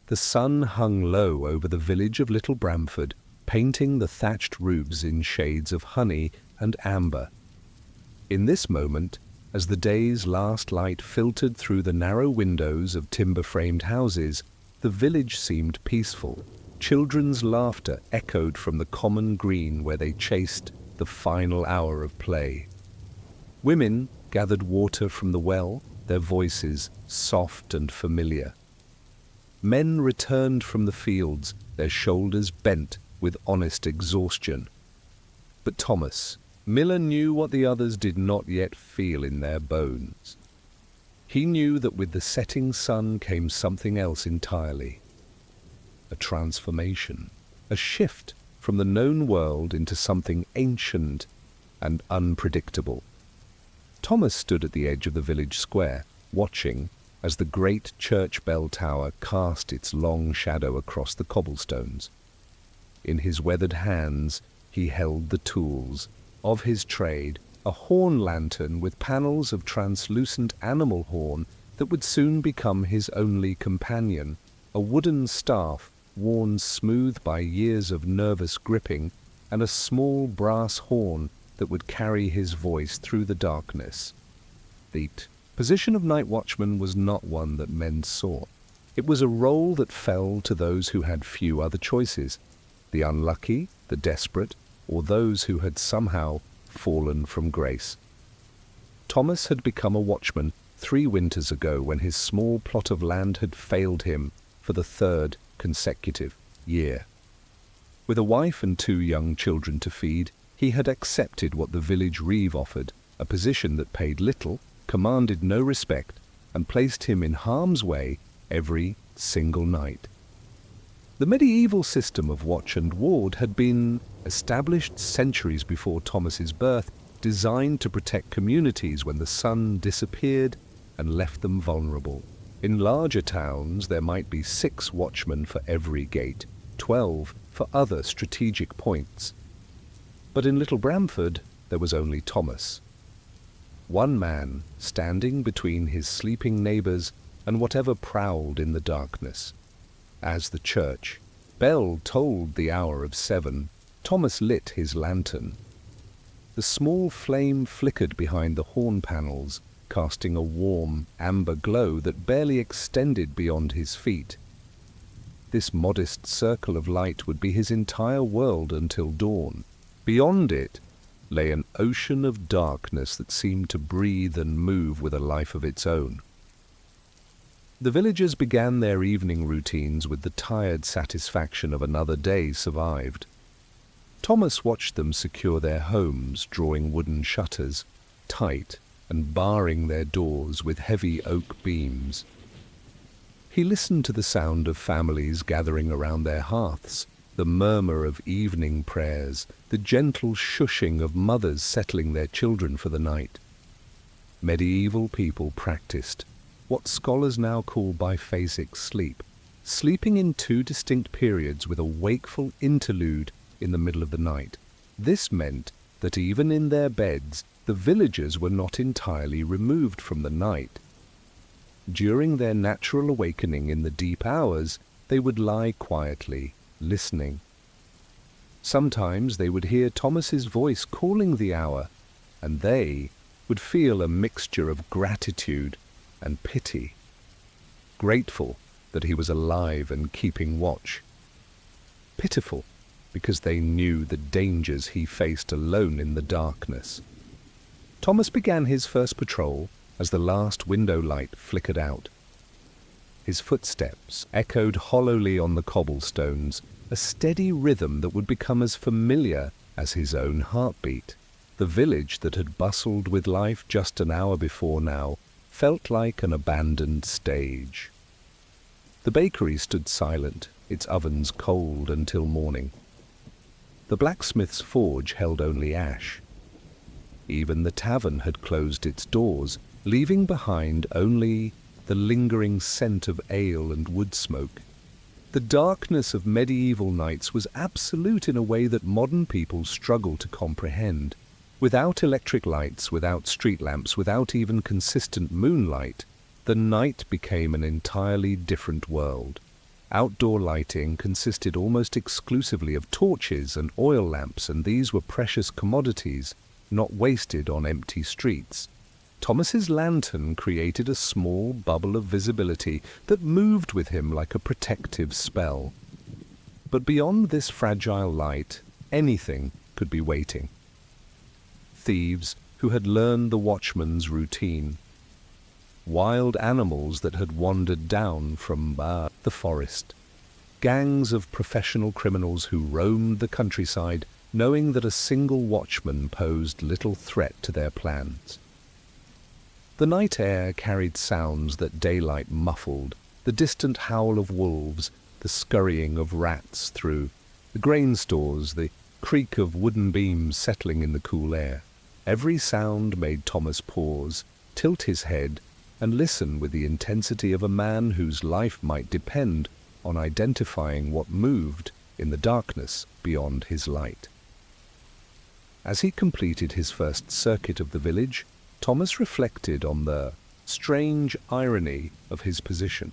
The sun hung low over the village of Little Bramford, painting the thatched roofs in shades of honey and amber. In this moment, as the day's last light filtered through the narrow windows of timber-framed houses, the village seemed peaceful. Children's laughter echoed from the common green where they chased the final hour of play. Women gathered water from the well, their voices soft and familiar. Men returned from the fields, their shoulders bent with honest exhaustion. But Thomas, Miller, knew what the others did not yet feel in their bones. He knew that with the setting sun came something else entirely. A transformation, a shift from the known world into something ancient and unpredictable. Thomas stood at the edge of the village square, watching as the great church bell tower cast its long shadow across the cobblestones. In his weathered hands he held the tools of his trade, a horn lantern with panels of translucent animal horn that would soon become his only companion, a wooden staff worn smooth by years of nervous gripping, and a small brass horn that would carry his voice through the darkness. The position of night watchman was not one that men sought. It was a role that fell to those who had few other choices, the unlucky, the desperate, or those who had somehow fallen from grace. Thomas had become a watchman 3 winters ago when his small plot of land had failed him for the 3rd consecutive year. With a wife and 2 young children to feed, he had accepted what the village reeve offered, a position that paid little, commanded no respect, and placed him in harm's way every single night. The medieval system of watch and ward had been established centuries before Thomas's birth, designed to protect communities when the sun disappeared and left them vulnerable. In larger towns there might be 6 watchmen for every gate, 12 for other strategic points. But in Little Bramford there was only Thomas. One man standing between his sleeping neighbours and whatever prowled in the darkness. As the church bell tolled the hour of 7, Thomas lit his lantern. The small flame flickered behind the horn panels, casting a warm, amber glow that barely extended beyond his feet. This modest circle of light would be his entire world until dawn. Beyond it lay an ocean of darkness that seemed to breathe and move with a life of its own. The villagers began their evening routines with the tired satisfaction of another day survived. Thomas watched them secure their homes, drawing wooden shutters tight and barring their doors with heavy oak beams. He listened to the sound of families gathering around their hearths, the murmur of evening prayers, the gentle shushing of mothers settling their children for the night. Medieval people practiced what scholars now call biphasic sleep, sleeping in 2 distinct periods with a wakeful interlude in the middle of the night. This meant that even in their beds, the villagers were not entirely removed from the night. During their natural awakening in the deep hours, they would lie quietly, listening. Sometimes they would hear Thomas's voice calling the hour, and they would feel a mixture of gratitude and pity, grateful that he was alive and keeping watch, pitiful because they knew the dangers he faced alone in the darkness. Thomas began his first patrol as the last window light flickered out. His footsteps echoed hollowly on the cobblestones, a steady rhythm that would become as familiar as his own heartbeat. The village that had bustled with life just an hour before now felt like an abandoned stage. The bakery stood silent, its ovens cold until morning. The blacksmith's forge held only ash. Even the tavern had closed its doors, leaving behind only the lingering scent of ale and wood smoke. The darkness of medieval nights was absolute in a way that modern people struggle to comprehend. Without electric lights, without street lamps, without even consistent moonlight, the night became an entirely different world. Outdoor lighting consisted almost exclusively of torches and oil lamps, and these were precious commodities, not wasted on empty streets. Thomas's lantern created a small bubble of visibility that moved with him like a protective spell. But beyond this fragile light, anything could be waiting. Thieves who had learned the watchman's routine, wild animals that had wandered down from the forest, gangs of professional criminals who roamed the countryside, knowing that a single watchman posed little threat to their plans. The night air carried sounds that daylight muffled, the distant howl of wolves, the scurrying of rats through the grain stores, the creak of wooden beams settling in the cool air. Every sound made Thomas pause, tilt his head, and listen with the intensity of a man whose life might depend on identifying what moved in the darkness beyond his light. As he completed his first circuit of the village, Thomas reflected on the strange irony of his position.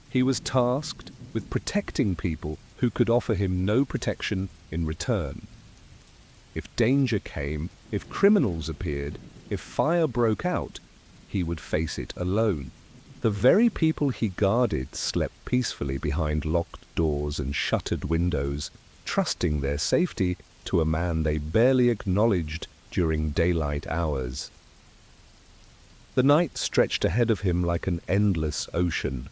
He was tasked with protecting people who could offer him no protection in return. If danger came, if criminals appeared, if fire broke out, he would face it alone. The very people he guarded slept peacefully behind locked doors and shuttered windows, trusting their safety to a man they barely acknowledged during daylight hours. The night stretched ahead of him like an endless ocean.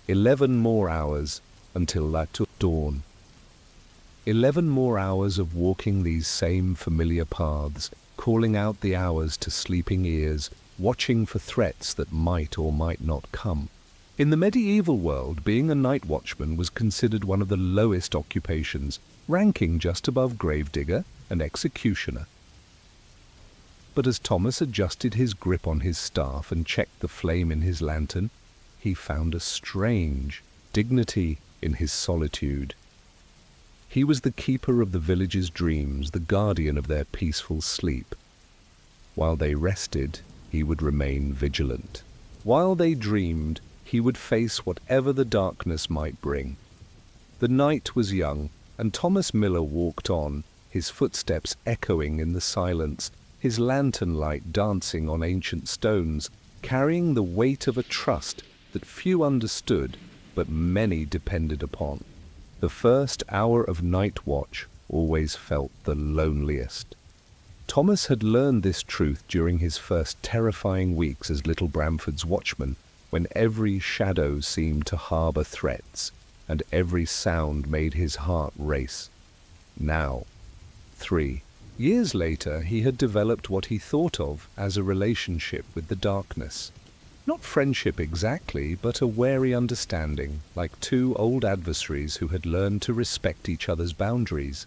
11 more hours until that dawn. 11 more hours of walking these same familiar paths, calling out the hours to sleeping ears, watching for threats that might or might not come. In the medieval world, being a night watchman was considered one of the lowest occupations, ranking just above gravedigger and executioner. But as Thomas adjusted his grip on his staff and checked the flame in his lantern, he found a strange dignity in his solitude. He was the keeper of the village's dreams, the guardian of their peaceful sleep. While they rested, he would remain vigilant. While they dreamed, he would face whatever the darkness might bring. The night was young, and Thomas Miller walked on, his footsteps echoing in the silence, his lantern light dancing on ancient stones, carrying the weight of a trust that few understood, but many depended upon. The first hour of night watch always felt the loneliest. Thomas had learned this truth during his first terrifying weeks as Little Bramford's watchman, when every shadow seemed to harbor threats, and every sound made his heart race. Now, 3 years later, he had developed what he thought of as a relationship with the darkness. Not friendship exactly, but a wary understanding, like two old adversaries who had learned to respect each other's boundaries.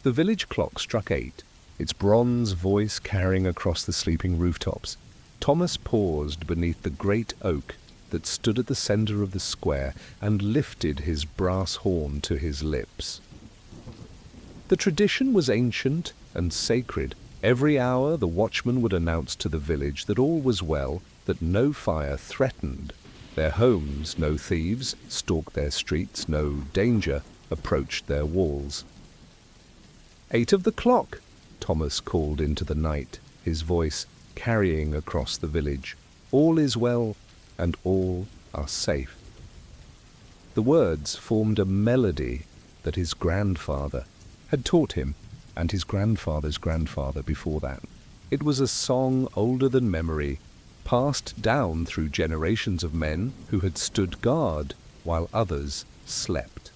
The village clock struck 8, its bronze voice carrying across the sleeping rooftops. Thomas paused beneath the great oak that stood at the center of the square and lifted his brass horn to his lips. The tradition was ancient and sacred. Every hour the watchman would announce to the village that all was well, that no fire threatened their homes, no thieves stalked their streets, no danger approached their walls. 8 of the clock, Thomas called into the night, his voice carrying across the village. All is well, and all are safe. The words formed a melody that his grandfather had taught him, and his grandfather's grandfather before that. It was a song older than memory, passed down through generations of men who had stood guard while others slept.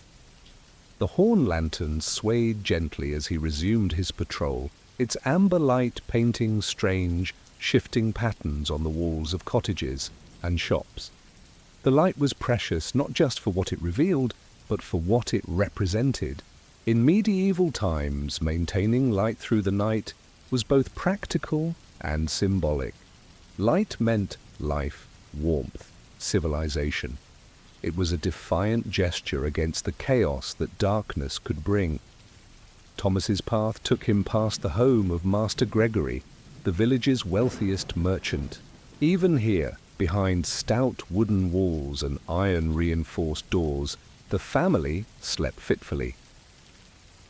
The horn lantern swayed gently as he resumed his patrol, its amber light painting strange, shifting patterns on the walls of cottages and shops. The light was precious not just for what it revealed, but for what it represented. In medieval times, maintaining light through the night was both practical and symbolic. Light meant life, warmth, civilization. It was a defiant gesture against the chaos that darkness could bring. Thomas's path took him past the home of Master Gregory, the village's wealthiest merchant. Even here, Behind stout wooden walls and iron-reinforced doors, the family slept fitfully.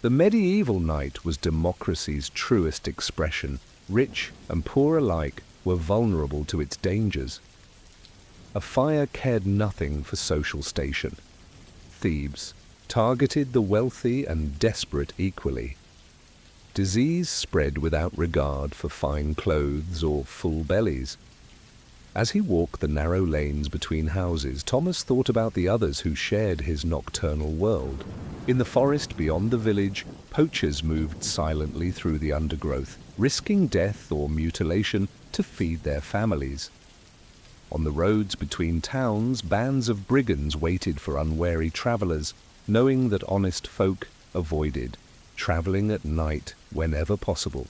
The medieval night was democracy's truest expression. Rich and poor alike were vulnerable to its dangers. A fire cared nothing for social station. Thieves targeted the wealthy and desperate equally. Disease spread without regard for fine clothes or full bellies. As he walked the narrow lanes between houses, Thomas thought about the others who shared his nocturnal world. In the forest beyond the village, poachers moved silently through the undergrowth, risking death or mutilation to feed their families. On the roads between towns, bands of brigands waited for unwary travelers, knowing that honest folk avoided traveling at night whenever possible.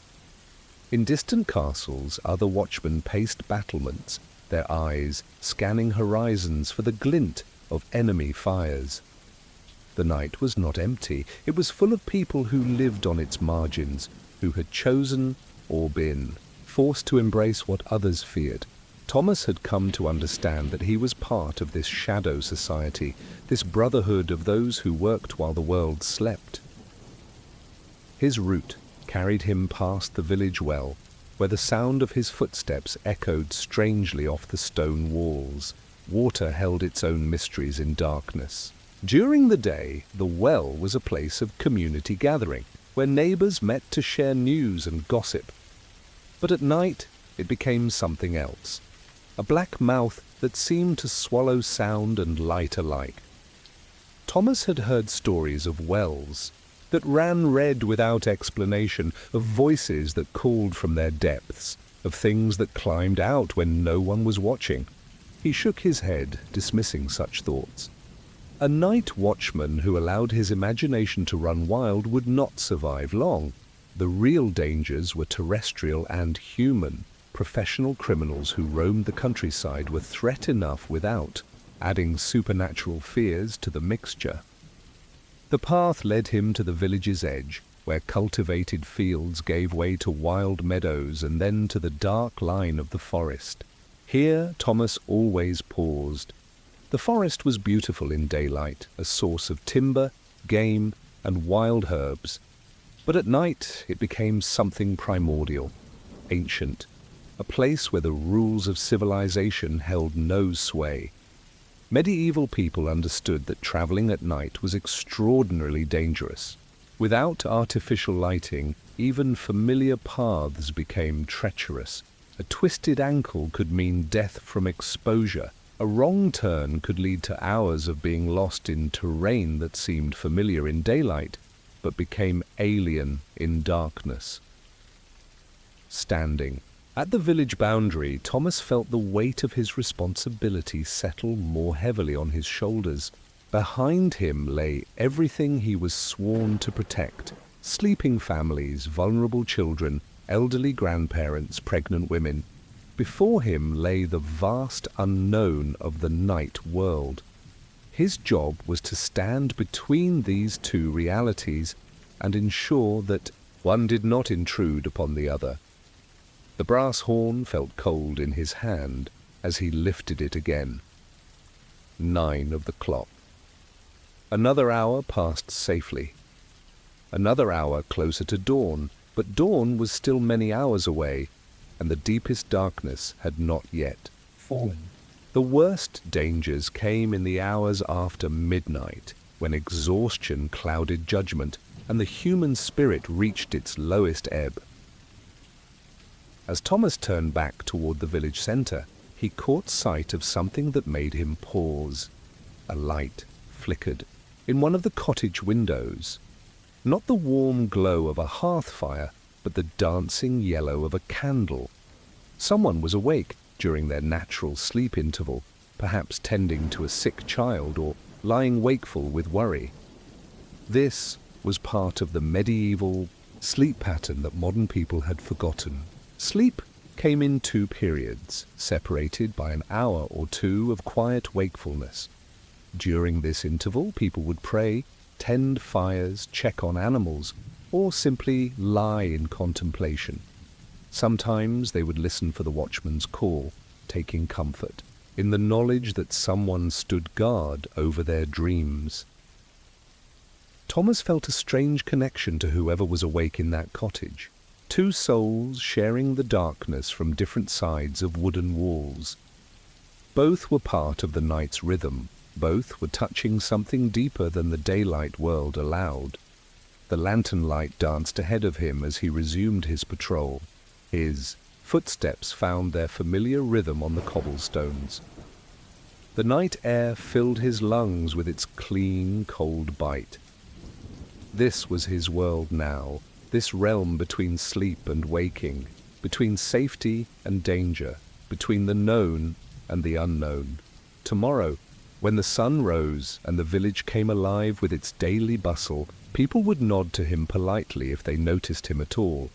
In distant castles, other watchmen paced battlements, their eyes scanning horizons for the glint of enemy fires. The night was not empty. It was full of people who lived on its margins, who had chosen or been forced to embrace what others feared. Thomas had come to understand that he was part of this shadow society, this brotherhood of those who worked while the world slept. His route carried him past the village well, where the sound of his footsteps echoed strangely off the stone walls. Water held its own mysteries in darkness. During the day, the well was a place of community gathering, where neighbors met to share news and gossip. But at night, it became something else. A black mouth that seemed to swallow sound and light alike. Thomas had heard stories of wells that ran red without explanation, of voices that called from their depths, of things that climbed out when no one was watching. He shook his head, dismissing such thoughts. A night watchman who allowed his imagination to run wild would not survive long. The real dangers were terrestrial and human. Professional criminals who roamed the countryside were threat enough without adding supernatural fears to the mixture. The path led him to the village's edge, where cultivated fields gave way to wild meadows and then to the dark line of the forest. Here Thomas always paused. The forest was beautiful in daylight, a source of timber, game, and wild herbs. But at night it became something primordial, ancient, a place where the rules of civilization held no sway. Medieval people understood that traveling at night was extraordinarily dangerous. Without artificial lighting, even familiar paths became treacherous. A twisted ankle could mean death from exposure. A wrong turn could lead to hours of being lost in terrain that seemed familiar in daylight, but became alien in darkness. Standing at the village boundary, Thomas felt the weight of his responsibility settle more heavily on his shoulders. Behind him lay everything he was sworn to protect: sleeping families, vulnerable children, elderly grandparents, pregnant women. Before him lay the vast unknown of the night world. His job was to stand between these two realities and ensure that one did not intrude upon the other. The brass horn felt cold in his hand as he lifted it again. 9 of the clock. Another hour passed safely. Another hour closer to dawn, but dawn was still many hours away, and the deepest darkness had not yet fallen. The worst dangers came in the hours after midnight, when exhaustion clouded judgment and the human spirit reached its lowest ebb. As Thomas turned back toward the village center, he caught sight of something that made him pause. A light flickered in one of the cottage windows. Not the warm glow of a hearth fire, but the dancing yellow of a candle. Someone was awake during their natural sleep interval, perhaps tending to a sick child or lying wakeful with worry. This was part of the medieval sleep pattern that modern people had forgotten. Sleep came in 2 periods, separated by an hour or 2 of quiet wakefulness. During this interval, people would pray, tend fires, check on animals, or simply lie in contemplation. Sometimes they would listen for the watchman's call, taking comfort in the knowledge that someone stood guard over their dreams. Thomas felt a strange connection to whoever was awake in that cottage. Two souls sharing the darkness from different sides of wooden walls. Both were part of the night's rhythm. Both were touching something deeper than the daylight world allowed. The lantern light danced ahead of him as he resumed his patrol. His footsteps found their familiar rhythm on the cobblestones. The night air filled his lungs with its clean, cold bite. This was his world now, this realm between sleep and waking, between safety and danger, between the known and the unknown. Tomorrow, when the sun rose and the village came alive with its daily bustle, people would nod to him politely if they noticed him at all.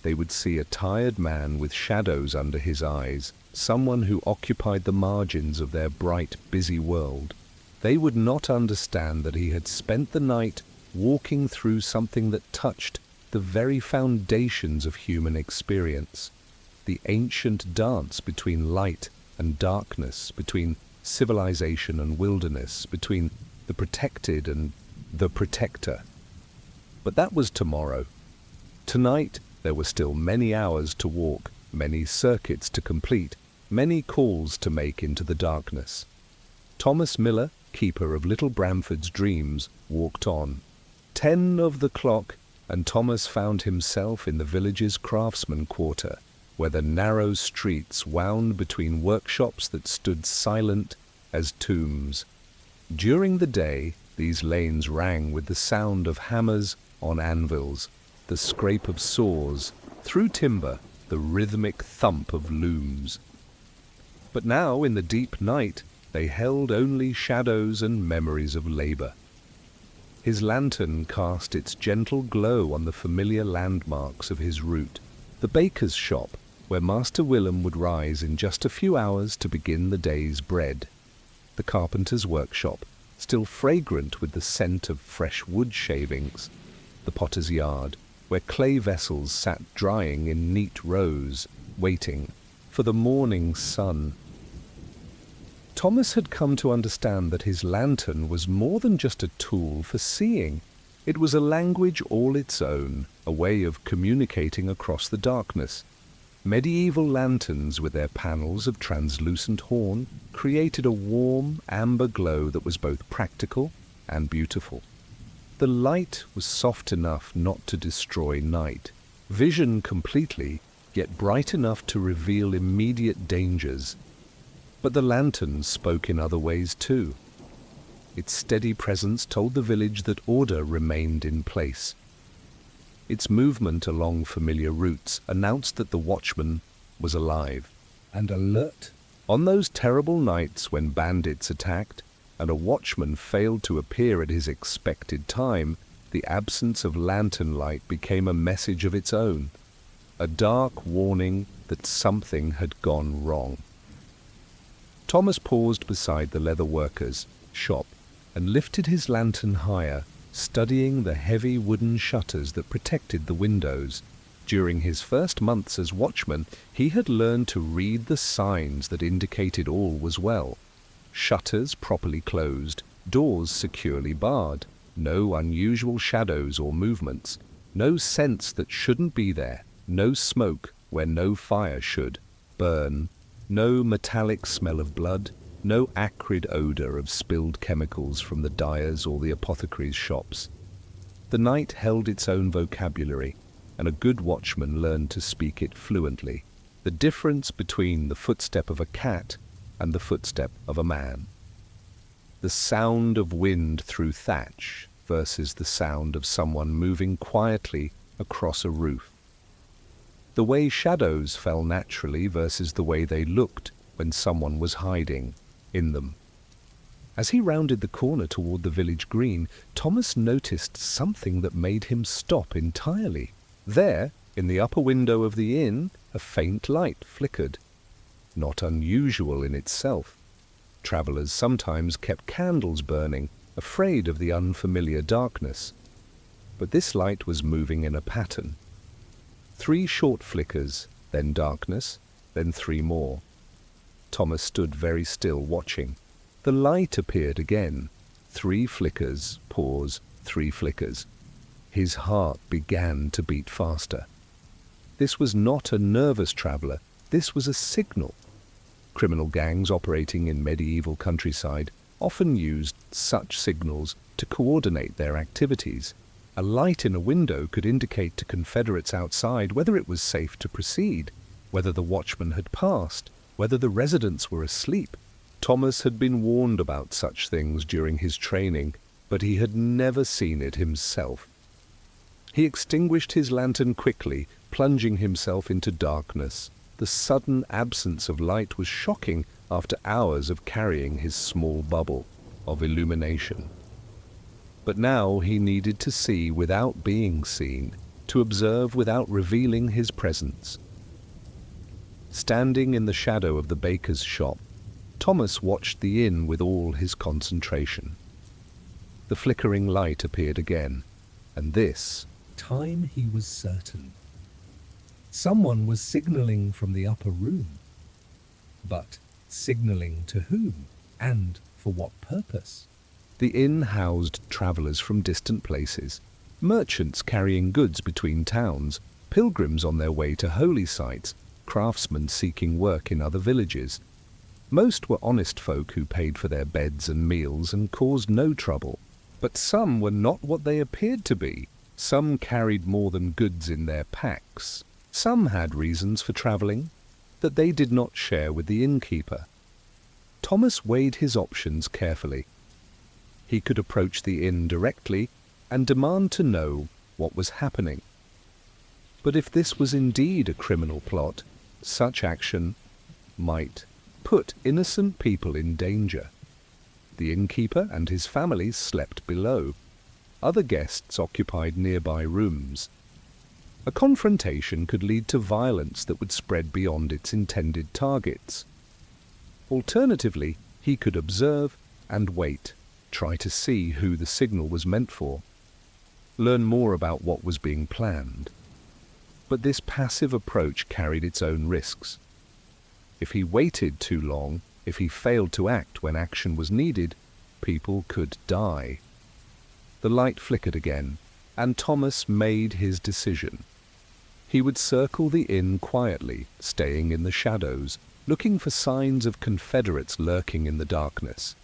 They would see a tired man with shadows under his eyes, someone who occupied the margins of their bright, busy world. They would not understand that he had spent the night walking through something that touched the very foundations of human experience, the ancient dance between light and darkness, between civilization and wilderness, between the protected and the protector. But that was tomorrow. Tonight, there were still many hours to walk, many circuits to complete, many calls to make into the darkness. Thomas Miller, keeper of Little Bramford's dreams, walked on. 10 of the clock, and Thomas found himself in the village's craftsman quarter, where the narrow streets wound between workshops that stood silent as tombs. During the day, these lanes rang with the sound of hammers on anvils, the scrape of saws, through timber, the rhythmic thump of looms. But now, in the deep night, they held only shadows and memories of labor. His lantern cast its gentle glow on the familiar landmarks of his route. The baker's shop, where Master Willem would rise in just a few hours to begin the day's bread. The carpenter's workshop, still fragrant with the scent of fresh wood shavings. The potter's yard, where clay vessels sat drying in neat rows, waiting for the morning sun. Thomas had come to understand that his lantern was more than just a tool for seeing. It was a language all its own, a way of communicating across the darkness. Medieval lanterns with their panels of translucent horn created a warm, amber glow that was both practical and beautiful. The light was soft enough not to destroy night, vision completely, yet bright enough to reveal immediate dangers. But the lantern spoke in other ways too. Its steady presence told the village that order remained in place. Its movement along familiar routes announced that the watchman was alive and alert. On those terrible nights when bandits attacked and a watchman failed to appear at his expected time, the absence of lantern light became a message of its own, a dark warning that something had gone wrong. Thomas paused beside the leather worker's shop and lifted his lantern higher, studying the heavy wooden shutters that protected the windows. During his first months as watchman, he had learned to read the signs that indicated all was well. Shutters properly closed, doors securely barred, no unusual shadows or movements, no scents that shouldn't be there, no smoke where no fire should burn, no metallic smell of blood, no acrid odor of spilled chemicals from the dyer's or the apothecary's shops. The night held its own vocabulary, and a good watchman learned to speak it fluently. The difference between the footstep of a cat and the footstep of a man. The sound of wind through thatch versus the sound of someone moving quietly across a roof. The way shadows fell naturally versus the way they looked when someone was hiding in them. As he rounded the corner toward the village green, Thomas noticed something that made him stop entirely. There, in the upper window of the inn, a faint light flickered. Not unusual in itself. Travelers sometimes kept candles burning, afraid of the unfamiliar darkness. But this light was moving in a pattern. 3 short flickers, then darkness, then 3 more. Thomas stood very still, watching. The light appeared again. 3 flickers, pause, 3 flickers. His heart began to beat faster. This was not a nervous traveller. This was a signal. Criminal gangs operating in medieval countryside often used such signals to coordinate their activities. A light in a window could indicate to Confederates outside whether it was safe to proceed, whether the watchman had passed, whether the residents were asleep. Thomas had been warned about such things during his training, but he had never seen it himself. He extinguished his lantern quickly, plunging himself into darkness. The sudden absence of light was shocking after hours of carrying his small bubble of illumination. But now he needed to see without being seen, to observe without revealing his presence. Standing in the shadow of the baker's shop, Thomas watched the inn with all his concentration. The flickering light appeared again, and this time he was certain. Someone was signalling from the upper room. But signalling to whom, and for what purpose? The inn housed travellers from distant places, merchants carrying goods between towns, pilgrims on their way to holy sites, craftsmen seeking work in other villages. Most were honest folk who paid for their beds and meals and caused no trouble. But some were not what they appeared to be. Some carried more than goods in their packs. Some had reasons for travelling that they did not share with the innkeeper. Thomas weighed his options carefully. He could approach the inn directly and demand to know what was happening. But if this was indeed a criminal plot, such action might put innocent people in danger. The innkeeper and his family slept below. Other guests occupied nearby rooms. A confrontation could lead to violence that would spread beyond its intended targets. Alternatively, he could observe and wait, try to see who the signal was meant for, learn more about what was being planned. But this passive approach carried its own risks. If he waited too long, if he failed to act when action was needed, people could die. The light flickered again, and Thomas made his decision. He would circle the inn quietly, staying in the shadows, looking for signs of Confederates lurking in the darkness.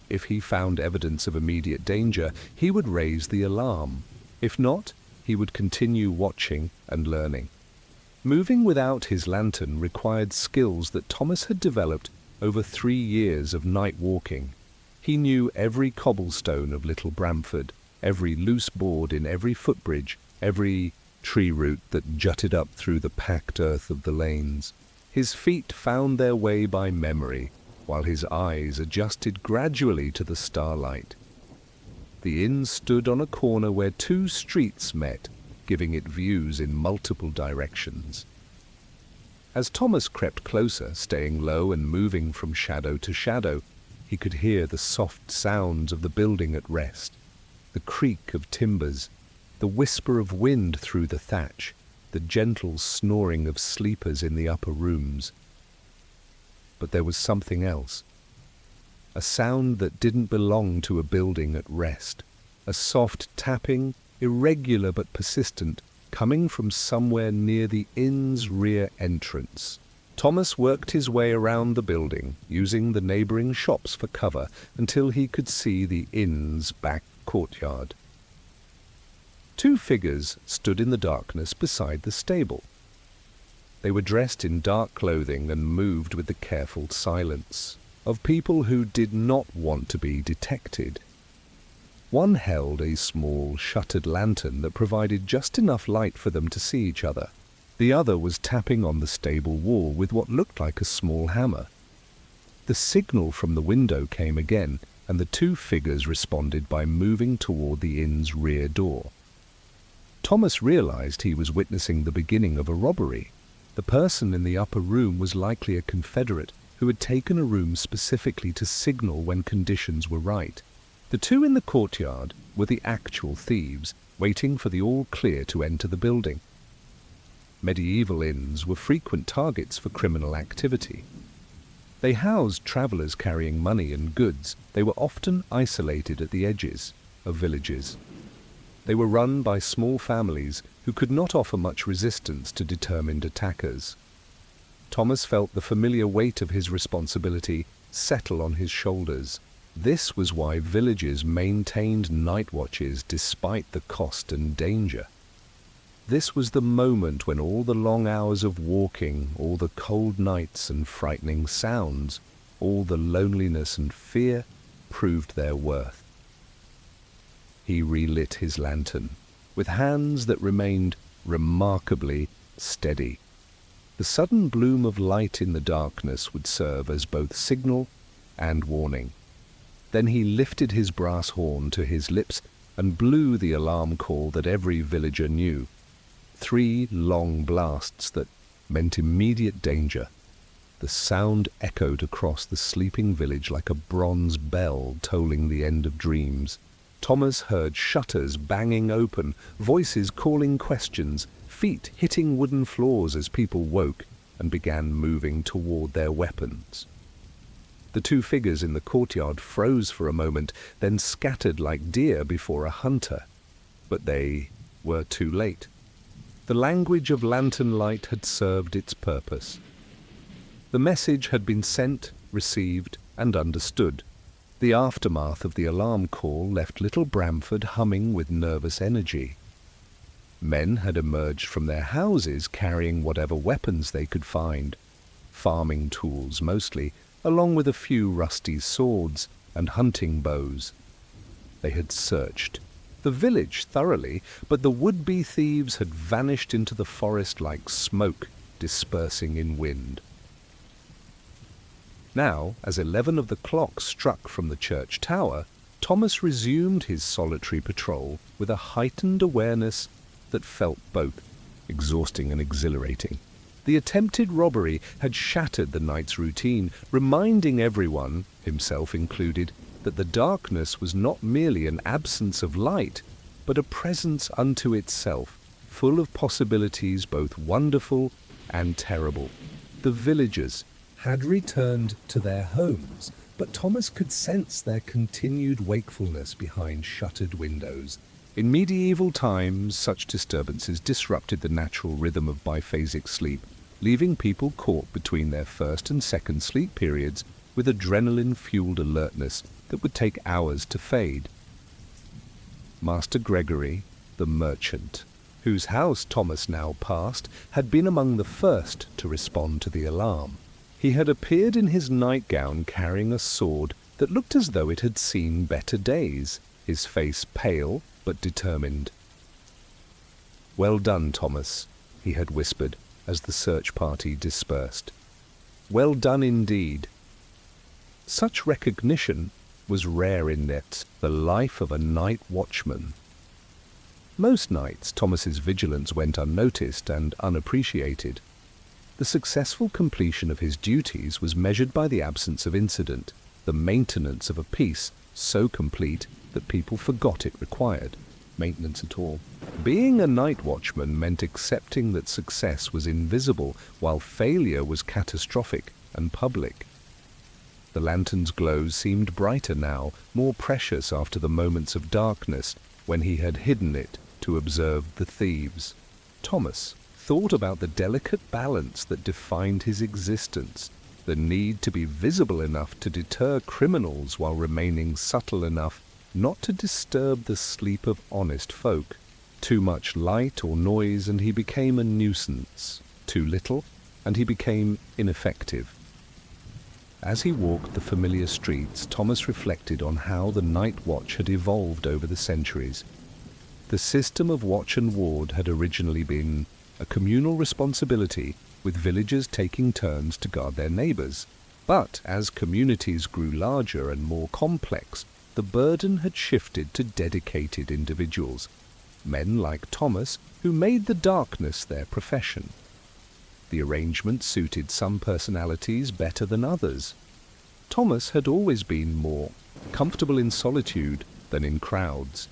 If he found evidence of immediate danger, he would raise the alarm. If not, he would continue watching and learning. Moving without his lantern required skills that Thomas had developed over 3 years of night walking. He knew every cobblestone of Little Bramford, every loose board in every footbridge, every tree root that jutted up through the packed earth of the lanes. His feet found their way by memory, while his eyes adjusted gradually to the starlight. The inn stood on a corner where 2 streets met, giving it views in multiple directions. As Thomas crept closer, staying low and moving from shadow to shadow, he could hear the soft sounds of the building at rest, the creak of timbers, the whisper of wind through the thatch, the gentle snoring of sleepers in the upper rooms. But there was something else. A sound that didn't belong to a building at rest. A soft tapping, irregular but persistent, coming from somewhere near the inn's rear entrance. Thomas worked his way around the building, using the neighbouring shops for cover, until he could see the inn's back courtyard. 2 figures stood in the darkness beside the stable. They were dressed in dark clothing and moved with the careful silence of people who did not want to be detected. One held a small shuttered lantern that provided just enough light for them to see each other. The other was tapping on the stable wall with what looked like a small hammer. The signal from the window came again, and the 2 figures responded by moving toward the inn's rear door. Thomas realized he was witnessing the beginning of a robbery. The person in the upper room was likely a Confederate who had taken a room specifically to signal when conditions were right. The 2 in the courtyard were the actual thieves, waiting for the all-clear to enter the building. Medieval inns were frequent targets for criminal activity. They housed travelers carrying money and goods. They were often isolated at the edges of villages. They were run by small families who could not offer much resistance to determined attackers. Thomas felt the familiar weight of his responsibility settle on his shoulders. This was why villages maintained night watches despite the cost and danger. This was the moment when all the long hours of walking, all the cold nights and frightening sounds, all the loneliness and fear proved their worth. He relit his lantern, with hands that remained remarkably steady. The sudden bloom of light in the darkness would serve as both signal and warning. Then he lifted his brass horn to his lips and blew the alarm call that every villager knew. 3 long blasts that meant immediate danger. The sound echoed across the sleeping village like a bronze bell tolling the end of dreams. Thomas heard shutters banging open, voices calling questions, feet hitting wooden floors as people woke and began moving toward their weapons. The 2 figures in the courtyard froze for a moment, then scattered like deer before a hunter. But they were too late. The language of lantern light had served its purpose. The message had been sent, received, and understood. The aftermath of the alarm call left little Bramford humming with nervous energy. Men had emerged from their houses carrying whatever weapons they could find, farming tools mostly, along with a few rusty swords and hunting bows. They had searched the village thoroughly, but the would-be thieves had vanished into the forest like smoke dispersing in wind. Now, as 11 of the clocks struck from the church tower, Thomas resumed his solitary patrol with a heightened awareness that felt both exhausting and exhilarating. The attempted robbery had shattered the night's routine, reminding everyone, himself included, that the darkness was not merely an absence of light, but a presence unto itself, full of possibilities both wonderful and terrible. The villagers had returned to their homes, but Thomas could sense their continued wakefulness behind shuttered windows. In medieval times, such disturbances disrupted the natural rhythm of biphasic sleep, leaving people caught between their first and second sleep periods with adrenaline-fueled alertness that would take hours to fade. Master Gregory, the merchant, whose house Thomas now passed, had been among the first to respond to the alarm. He had appeared in his nightgown carrying a sword that looked as though it had seen better days, his face pale but determined. "Well done, Thomas," he had whispered as the search party dispersed. "Well done indeed." Such recognition was rare in the life of a night watchman. Most nights Thomas's vigilance went unnoticed and unappreciated. The successful completion of his duties was measured by the absence of incident, the maintenance of a peace so complete that people forgot it required maintenance at all. Being a night watchman meant accepting that success was invisible while failure was catastrophic and public. The lantern's glow seemed brighter now, more precious after the moments of darkness when he had hidden it to observe the thieves. Thomas thought about the delicate balance that defined his existence, the need to be visible enough to deter criminals while remaining subtle enough not to disturb the sleep of honest folk. Too much light or noise and he became a nuisance. Too little and he became ineffective. As he walked the familiar streets, Thomas reflected on how the night watch had evolved over the centuries. The system of watch and ward had originally been a communal responsibility, with villagers taking turns to guard their neighbors. But as communities grew larger and more complex, the burden had shifted to dedicated individuals, men like Thomas who made the darkness their profession. The arrangement suited some personalities better than others. Thomas had always been more comfortable in solitude than in crowds.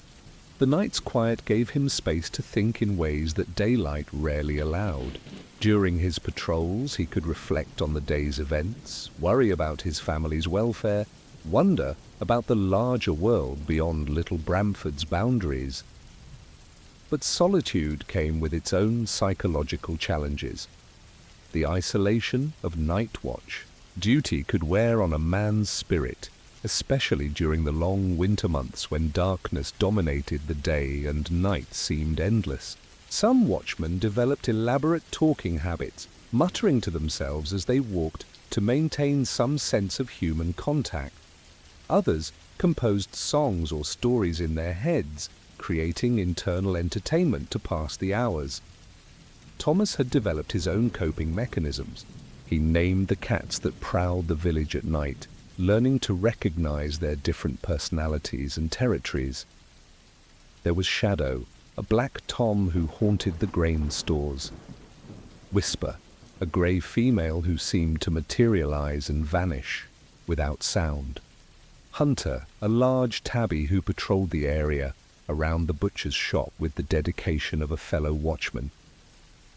The night's quiet gave him space to think in ways that daylight rarely allowed. During his patrols, he could reflect on the day's events, worry about his family's welfare, wonder about the larger world beyond Little Bramford's boundaries. But solitude came with its own psychological challenges. The isolation of night watch. Duty could wear on a man's spirit, especially during the long winter months when darkness dominated the day and night seemed endless. Some watchmen developed elaborate talking habits, muttering to themselves as they walked to maintain some sense of human contact. Others composed songs or stories in their heads, creating internal entertainment to pass the hours. Thomas had developed his own coping mechanisms. He named the cats that prowled the village at night, learning to recognize their different personalities and territories. There was Shadow, a black tom who haunted the grain stores. Whisper, a grey female who seemed to materialize and vanish without sound. Hunter, a large tabby who patrolled the area around the butcher's shop with the dedication of a fellow watchman.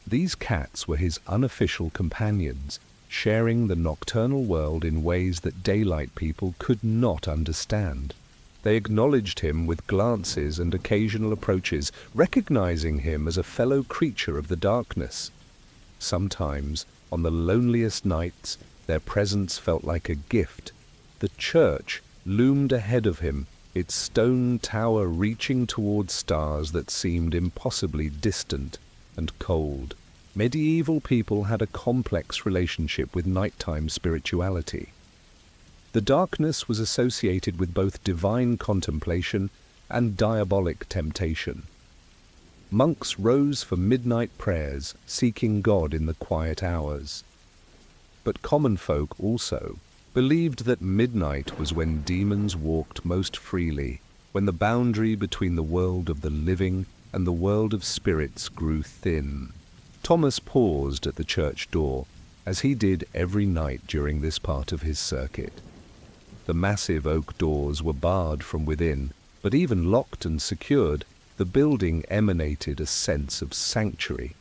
These cats were his unofficial companions, sharing the nocturnal world in ways that daylight people could not understand. They acknowledged him with glances and occasional approaches, recognizing him as a fellow creature of the darkness. Sometimes, on the loneliest nights, their presence felt like a gift. The church loomed ahead of him, its stone tower reaching toward stars that seemed impossibly distant and cold. Medieval people had a complex relationship with nighttime spirituality. The darkness was associated with both divine contemplation and diabolic temptation. Monks rose for midnight prayers, seeking God in the quiet hours. But common folk also believed that midnight was when demons walked most freely, when the boundary between the world of the living and the world of spirits grew thin. Thomas paused at the church door, as he did every night during this part of his circuit. The massive oak doors were barred from within, but even locked and secured, the building emanated a sense of sanctuary.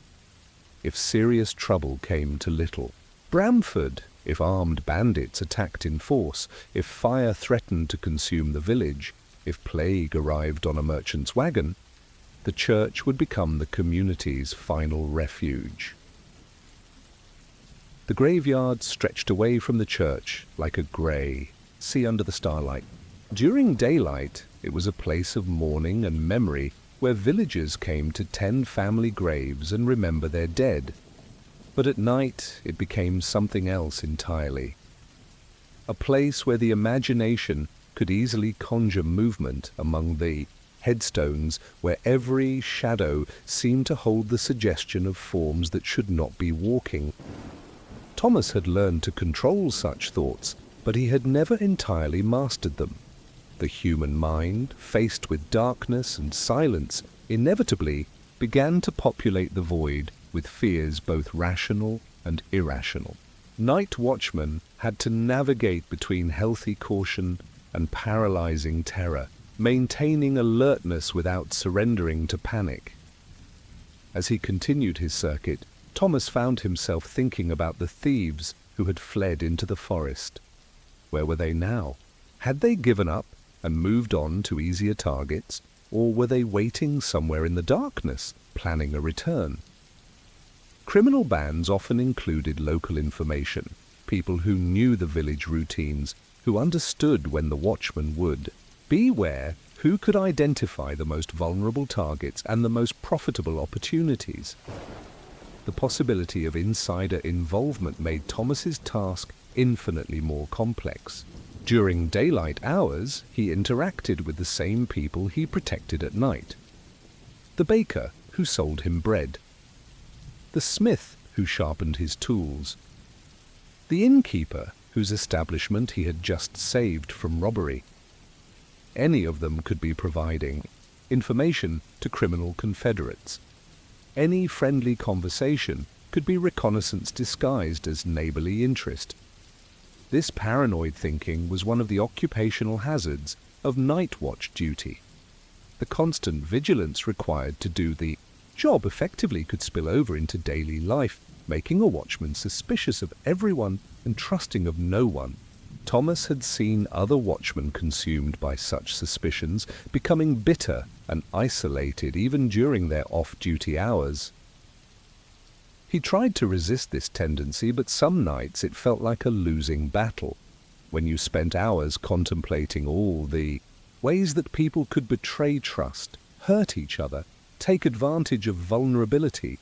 If serious trouble came to Little Bramford, if armed bandits attacked in force, if fire threatened to consume the village, if plague arrived on a merchant's wagon, the church would become the community's final refuge. The graveyard stretched away from the church like a grey sea under the starlight. During daylight, it was a place of mourning and memory where villagers came to tend family graves and remember their dead. But at night, it became something else entirely. A place where the imagination could easily conjure movement among the headstones, where every shadow seemed to hold the suggestion of forms that should not be walking. Thomas had learned to control such thoughts, but he had never entirely mastered them. The human mind, faced with darkness and silence, inevitably began to populate the void with fears both rational and irrational. Night watchmen had to navigate between healthy caution and paralyzing terror, maintaining alertness without surrendering to panic. As he continued his circuit, Thomas found himself thinking about the thieves who had fled into the forest. Where were they now? Had they given up and moved on to easier targets, or were they waiting somewhere in the darkness, planning a return? Criminal bands often included local information, people who knew the village routines, who understood when the watchman would. Beware who could identify the most vulnerable targets and the most profitable opportunities. The possibility of insider involvement made Thomas's task infinitely more complex. During daylight hours, he interacted with the same people he protected at night. The baker who sold him bread. The smith who sharpened his tools. The innkeeper whose establishment he had just saved from robbery. Any of them could be providing information to criminal confederates. Any friendly conversation could be reconnaissance disguised as neighborly interest. This paranoid thinking was one of the occupational hazards of night watch duty. The constant vigilance required to do the job effectively could spill over into daily life, making a watchman suspicious of everyone and trusting of no one. Thomas had seen other watchmen consumed by such suspicions, becoming bitter and isolated even during their off-duty hours. He tried to resist this tendency, but some nights it felt like a losing battle. When you spent hours contemplating all the ways that people could betray trust, hurt each other, take advantage of vulnerability,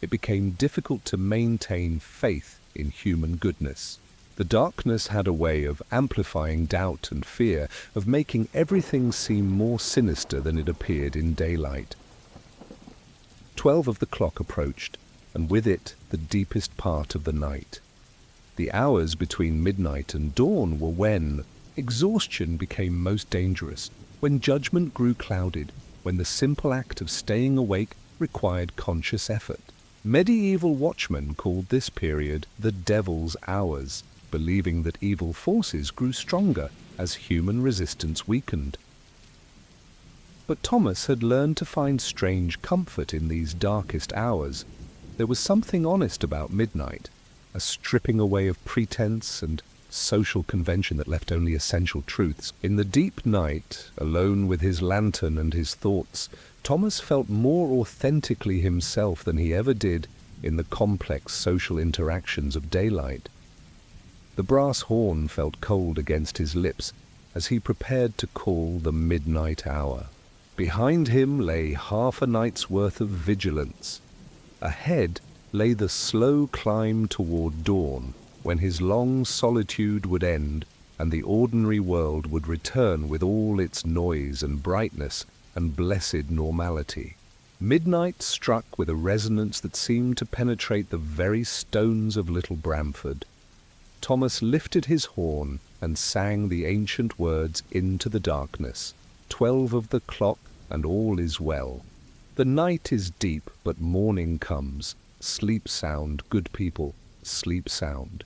it became difficult to maintain faith in human goodness. The darkness had a way of amplifying doubt and fear, of making everything seem more sinister than it appeared in daylight. 12 of the clock approached, and with it the deepest part of the night. The hours between midnight and dawn were when exhaustion became most dangerous, when judgment grew clouded, when the simple act of staying awake required conscious effort. Medieval watchmen called this period the Devil's Hours, believing that evil forces grew stronger as human resistance weakened. But Thomas had learned to find strange comfort in these darkest hours. There was something honest about midnight, a stripping away of pretense and social convention that left only essential truths. In the deep night, alone with his lantern and his thoughts, Thomas felt more authentically himself than he ever did in the complex social interactions of daylight. The brass horn felt cold against his lips as he prepared to call the midnight hour. Behind him lay half a night's worth of vigilance. Ahead lay the slow climb toward dawn, when his long solitude would end and the ordinary world would return with all its noise and brightness and blessed normality. Midnight struck with a resonance that seemed to penetrate the very stones of Little Bramford. Thomas lifted his horn and sang the ancient words into the darkness. 12 of the clock, and all is well. The night is deep, but morning comes. Sleep sound, good people, sleep sound.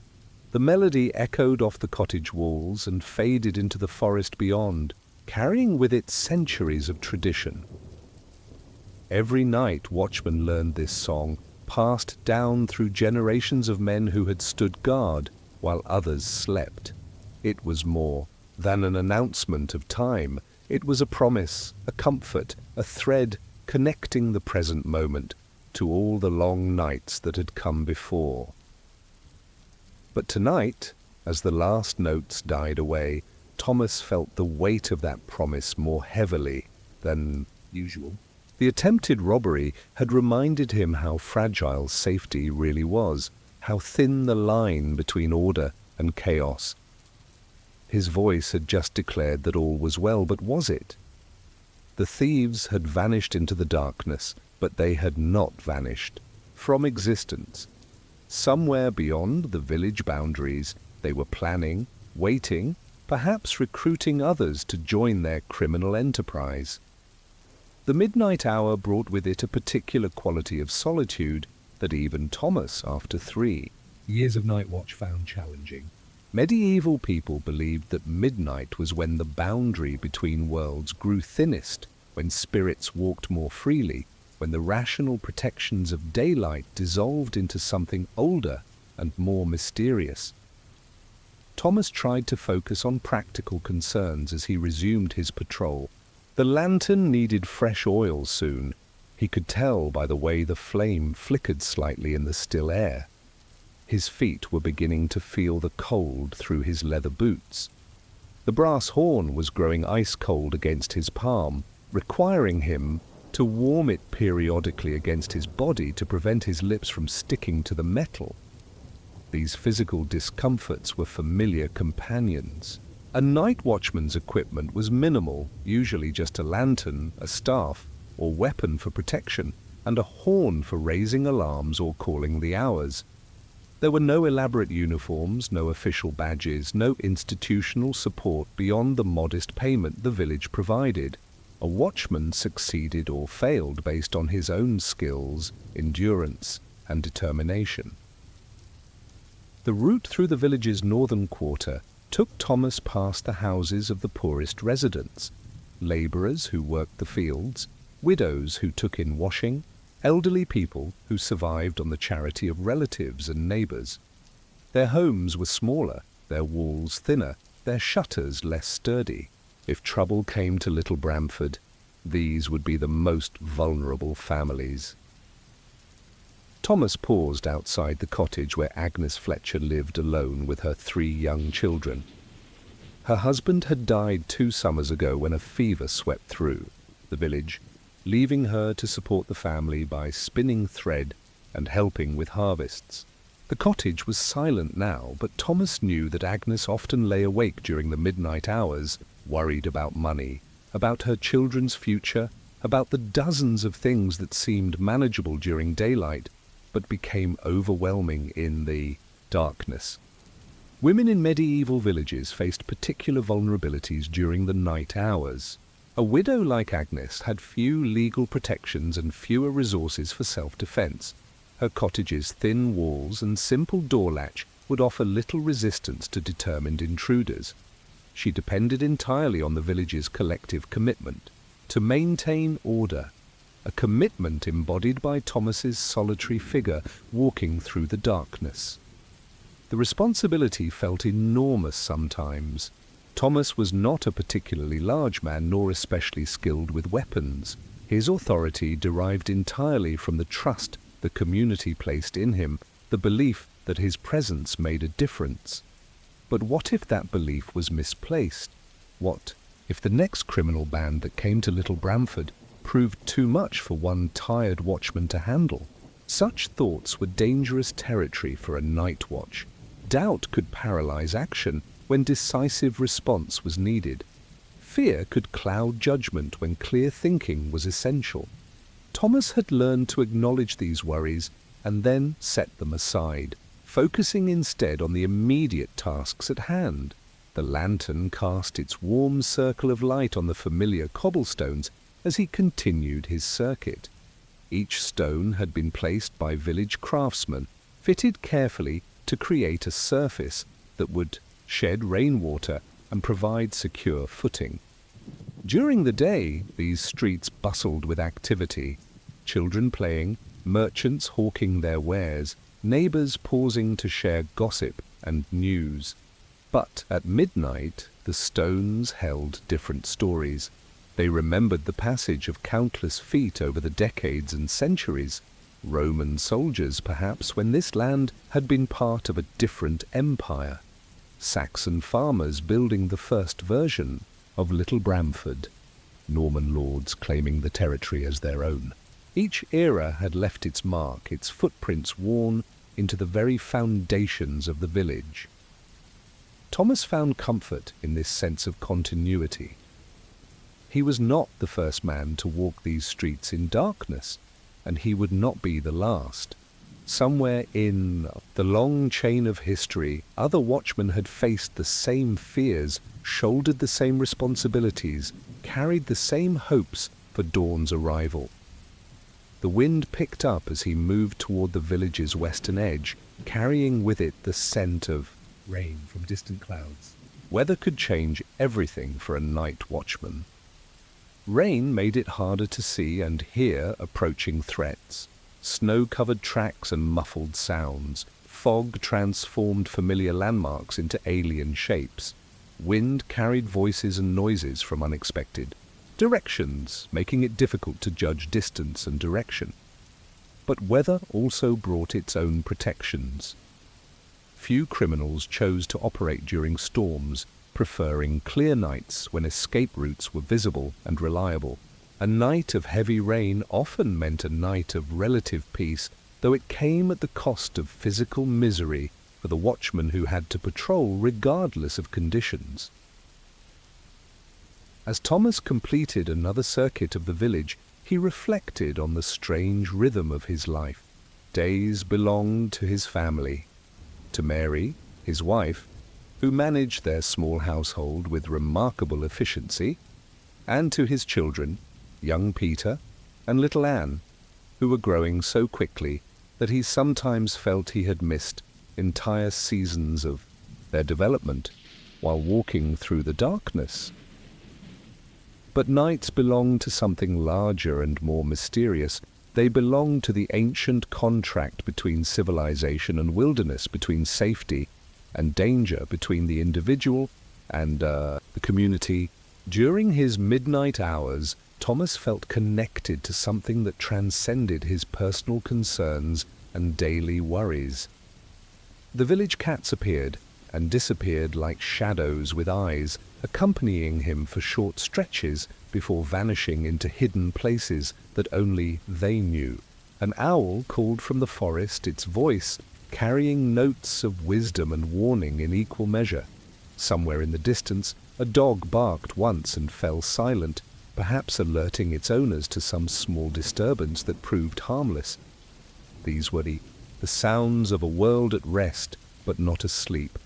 The melody echoed off the cottage walls and faded into the forest beyond, carrying with it centuries of tradition. Every night watchmen learned this song, passed down through generations of men who had stood guard while others slept. It was more than an announcement of time. It was a promise, a comfort, a thread connecting the present moment to all the long nights that had come before. But tonight, as the last notes died away, Thomas felt the weight of that promise more heavily than usual. The attempted robbery had reminded him how fragile safety really was, how thin the line between order and chaos. His voice had just declared that all was well, but was it? The thieves had vanished into the darkness, but they had not vanished from existence. Somewhere beyond the village boundaries, they were planning, waiting, perhaps recruiting others to join their criminal enterprise. The midnight hour brought with it a particular quality of solitude that even Thomas, after 3 years of night watch, found challenging. Medieval people believed that midnight was when the boundary between worlds grew thinnest, when spirits walked more freely, when the rational protections of daylight dissolved into something older and more mysterious. Thomas tried to focus on practical concerns as he resumed his patrol. The lantern needed fresh oil soon. He could tell by the way the flame flickered slightly in the still air. His feet were beginning to feel the cold through his leather boots. The brass horn was growing ice-cold against his palm, requiring him to warm it periodically against his body to prevent his lips from sticking to the metal. These physical discomforts were familiar companions. A night watchman's equipment was minimal, usually just a lantern, a staff, or weapon for protection, and a horn for raising alarms or calling the hours. There were no elaborate uniforms, no official badges, no institutional support beyond the modest payment the village provided. A watchman succeeded or failed based on his own skills, endurance, and determination. The route through the village's northern quarter took Thomas past the houses of the poorest residents. laborers who worked the fields, widows who took in washing, elderly people who survived on the charity of relatives and neighbors. Their homes were smaller, their walls thinner, their shutters less sturdy. If trouble came to Little Bramford, these would be the most vulnerable families. Thomas paused outside the cottage where Agnes Fletcher lived alone with her 3 young children. Her husband had died 2 summers ago when a fever swept through the village, leaving her to support the family by spinning thread and helping with harvests. The cottage was silent now, but Thomas knew that Agnes often lay awake during the midnight hours, worried about money, about her children's future, about the dozens of things that seemed manageable during daylight, but became overwhelming in the darkness. Women in medieval villages faced particular vulnerabilities during the night hours. A widow like Agnes had few legal protections and fewer resources for self-defense. Her cottage's thin walls and simple door latch would offer little resistance to determined intruders. She depended entirely on the village's collective commitment to maintain order, a commitment embodied by Thomas's solitary figure walking through the darkness. The responsibility felt enormous sometimes. Thomas was not a particularly large man nor especially skilled with weapons. His authority derived entirely from the trust the community placed in him, the belief that his presence made a difference. But what if that belief was misplaced? What if the next criminal band that came to Little Bramford proved too much for one tired watchman to handle? Such thoughts were dangerous territory for a night watch. Doubt could paralyze action when decisive response was needed. Fear could cloud judgment when clear thinking was essential. Thomas had learned to acknowledge these worries and then set them aside, focusing instead on the immediate tasks at hand. The lantern cast its warm circle of light on the familiar cobblestones as he continued his circuit. Each stone had been placed by village craftsmen, fitted carefully to create a surface that would shed rainwater and provide secure footing. During the day, these streets bustled with activity. Children playing, merchants hawking their wares, neighbors pausing to share gossip and news. But at midnight, the stones held different stories. They remembered the passage of countless feet over the decades and centuries. Roman soldiers, perhaps, when this land had been part of a different empire. Saxon farmers building the first version of Little Bramford. Norman lords claiming the territory as their own. Each era had left its mark, its footprints worn into the very foundations of the village. Thomas found comfort in this sense of continuity. He was not the first man to walk these streets in darkness, and he would not be the last. Somewhere in the long chain of history, other watchmen had faced the same fears, shouldered the same responsibilities, carried the same hopes for dawn's arrival. The wind picked up as he moved toward the village's western edge, carrying with it the scent of rain from distant clouds. Weather could change everything for a night watchman. Rain made it harder to see and hear approaching threats. Snow-covered tracks and muffled sounds. Fog transformed familiar landmarks into alien shapes. Wind carried voices and noises from unexpected directions, making it difficult to judge distance and direction. But weather also brought its own protections. Few criminals chose to operate during storms, preferring clear nights when escape routes were visible and reliable. A night of heavy rain often meant a night of relative peace, though it came at the cost of physical misery for the watchman who had to patrol regardless of conditions. As Thomas completed another circuit of the village, he reflected on the strange rhythm of his life. Days belonged to his family, to Mary, his wife, who managed their small household with remarkable efficiency, and to his children, young Peter and little Anne, who were growing so quickly that he sometimes felt he had missed entire seasons of their development while walking through the darkness. But nights belong to something larger and more mysterious. They belong to the ancient contract between civilization and wilderness, between safety and danger, between the individual and the community. During his midnight hours, Thomas felt connected to something that transcended his personal concerns and daily worries. The village cats appeared and disappeared like shadows with eyes, accompanying him for short stretches before vanishing into hidden places that only they knew. An owl called from the forest, its voice carrying notes of wisdom and warning in equal measure. Somewhere in the distance, a dog barked once and fell silent, perhaps alerting its owners to some small disturbance that proved harmless. These were the sounds of a world at rest, but not asleep.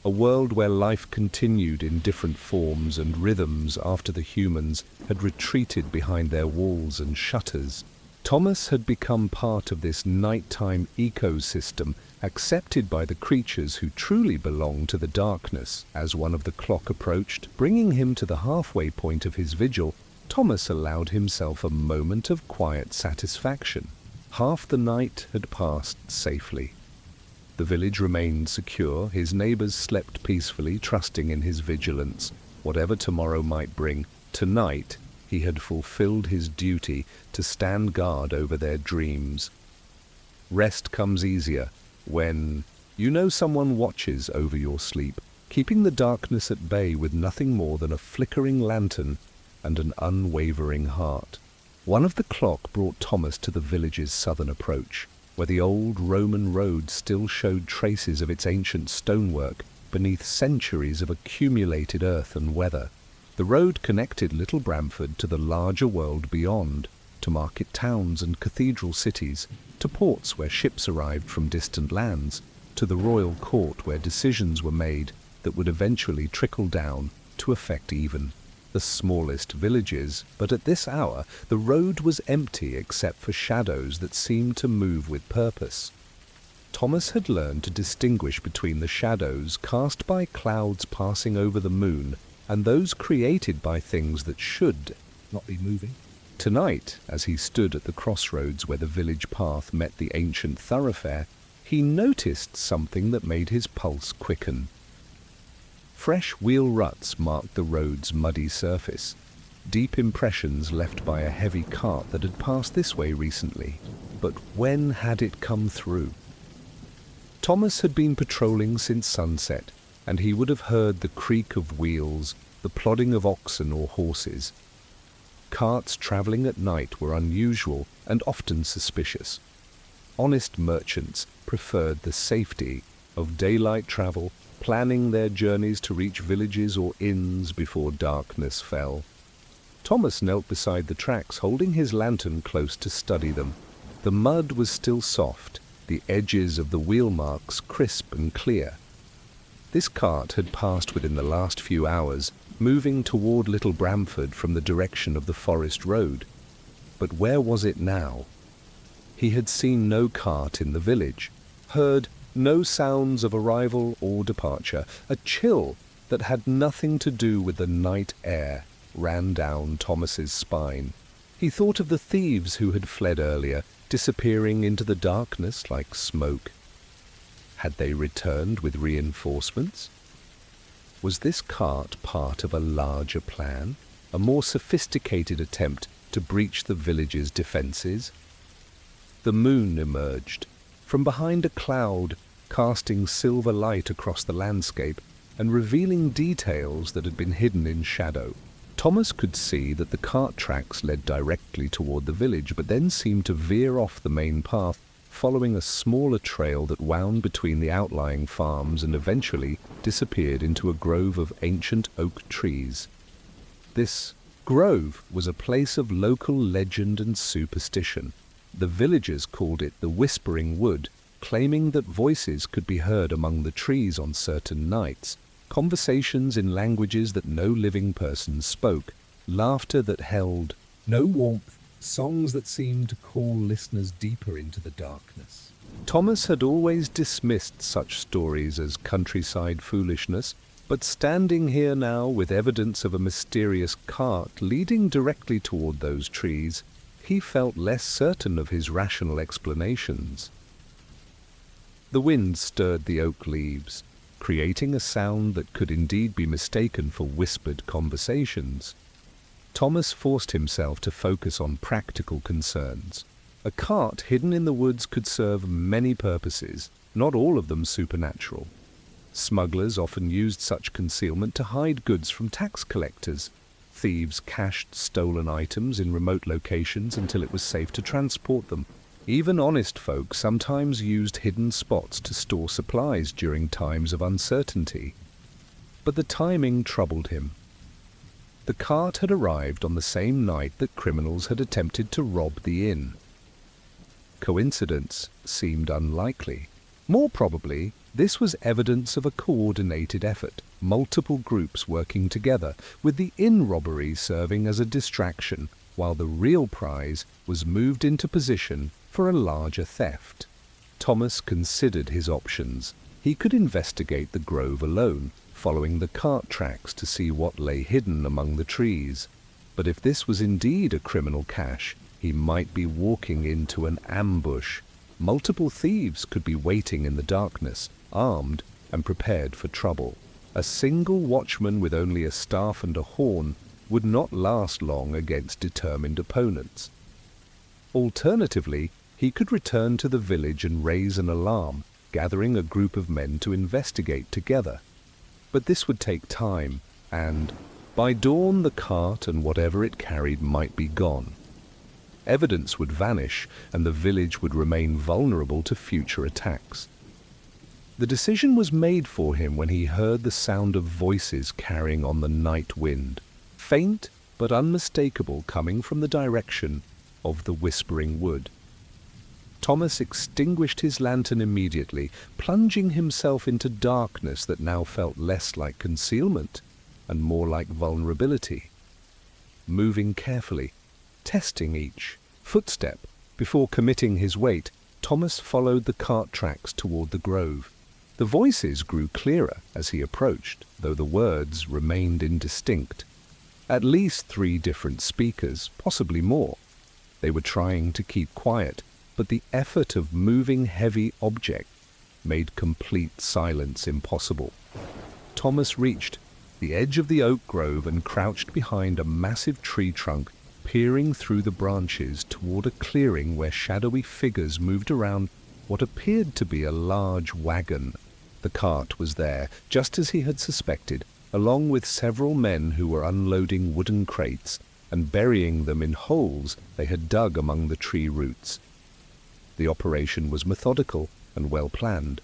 A world where life continued in different forms and rhythms after the humans had retreated behind their walls and shutters. Thomas had become part of this nighttime ecosystem, accepted by the creatures who truly belong to the darkness. As one of the clock approached, bringing him to the halfway point of his vigil, Thomas allowed himself a moment of quiet satisfaction. Half the night had passed safely. The village remained secure, his neighbors slept peacefully, trusting in his vigilance. Whatever tomorrow might bring, tonight he had fulfilled his duty to stand guard over their dreams. Rest comes easier when you know someone watches over your sleep, keeping the darkness at bay with nothing more than a flickering lantern and an unwavering heart. One of the clock brought Thomas to the village's southern approach, where the old Roman road still showed traces of its ancient stonework beneath centuries of accumulated earth and weather. The road connected Little Bramford to the larger world beyond, to market towns and cathedral cities, to ports where ships arrived from distant lands, to the royal court where decisions were made that would eventually trickle down to affect even the smallest villages. But at this hour, the road was empty except for shadows that seemed to move with purpose. Thomas had learned to distinguish between the shadows cast by clouds passing over the moon and those created by things that should not be moving. Tonight, as he stood at the crossroads where the village path met the ancient thoroughfare, he noticed something that made his pulse quicken. Fresh wheel ruts marked the road's muddy surface, deep impressions left by a heavy cart that had passed this way recently. But when had it come through? Thomas had been patrolling since sunset, and he would have heard the creak of wheels, the plodding of oxen or horses. Carts travelling at night were unusual and often suspicious. Honest merchants preferred the safety of daylight travel, planning their journeys to reach villages or inns before darkness fell. Thomas knelt beside the tracks, holding his lantern close to study them. The mud was still soft, the edges of the wheel marks crisp and clear. This cart had passed within the last few hours, moving toward Little Bramford from the direction of the forest road. But where was it now? He had seen no cart in the village, heard no sounds of arrival or departure. A chill that had nothing to do with the night air ran down Thomas's spine. He thought of the thieves who had fled earlier, disappearing into the darkness like smoke. Had they returned with reinforcements? Was this cart part of a larger plan, a more sophisticated attempt to breach the village's defenses? The moon emerged from behind a cloud, casting silver light across the landscape and revealing details that had been hidden in shadow. Thomas could see that the cart tracks led directly toward the village, but then seemed to veer off the main path, following a smaller trail that wound between the outlying farms and eventually disappeared into a grove of ancient oak trees. This grove was a place of local legend and superstition. The villagers called it the Whispering Wood, claiming that voices could be heard among the trees on certain nights, conversations in languages that no living person spoke, laughter that held no warmth, songs that seemed to call listeners deeper into the darkness. Thomas had always dismissed such stories as countryside foolishness, But standing here now with evidence of a mysterious cart leading directly toward those trees, he felt less certain of his rational explanations. The wind stirred the oak leaves, creating a sound that could indeed be mistaken for whispered conversations. Thomas forced himself to focus on practical concerns. A cart hidden in the woods could serve many purposes, not all of them supernatural. Smugglers often used such concealment to hide goods from tax collectors. Thieves cached stolen items in remote locations until it was safe to transport them. Even honest folk sometimes used hidden spots to store supplies during times of uncertainty. But the timing troubled him. The cart had arrived on the same night that criminals had attempted to rob the inn. Coincidence seemed unlikely. More probably, this was evidence of a coordinated effort, multiple groups working together, with the inn robbery serving as a distraction, while the real prize was moved into position for a larger theft. Thomas considered his options. He could investigate the grove alone, following the cart tracks to see what lay hidden among the trees. But if this was indeed a criminal cache, he might be walking into an ambush. Multiple thieves could be waiting in the darkness, armed and prepared for trouble. A single watchman with only a staff and a horn would not last long against determined opponents. Alternatively, he could return to the village and raise an alarm, gathering a group of men to investigate together. But this would take time, and by dawn the cart and whatever it carried might be gone. Evidence would vanish, and the village would remain vulnerable to future attacks. The decision was made for him when he heard the sound of voices carrying on the night wind, faint but unmistakable, coming from the direction of the Whispering Wood. Thomas extinguished his lantern immediately, plunging himself into darkness that now felt less like concealment and more like vulnerability. Moving carefully, testing each footstep before committing his weight, Thomas followed the cart tracks toward the grove. The voices grew clearer as he approached, though the words remained indistinct. At least 3 different speakers, possibly more. They were trying to keep quiet, but the effort of moving heavy objects made complete silence impossible. Thomas reached the edge of the oak grove and crouched behind a massive tree trunk, peering through the branches toward a clearing where shadowy figures moved around what appeared to be a large wagon. The cart was there, just as he had suspected, along with several men who were unloading wooden crates and burying them in holes they had dug among the tree roots. The operation was methodical and well planned.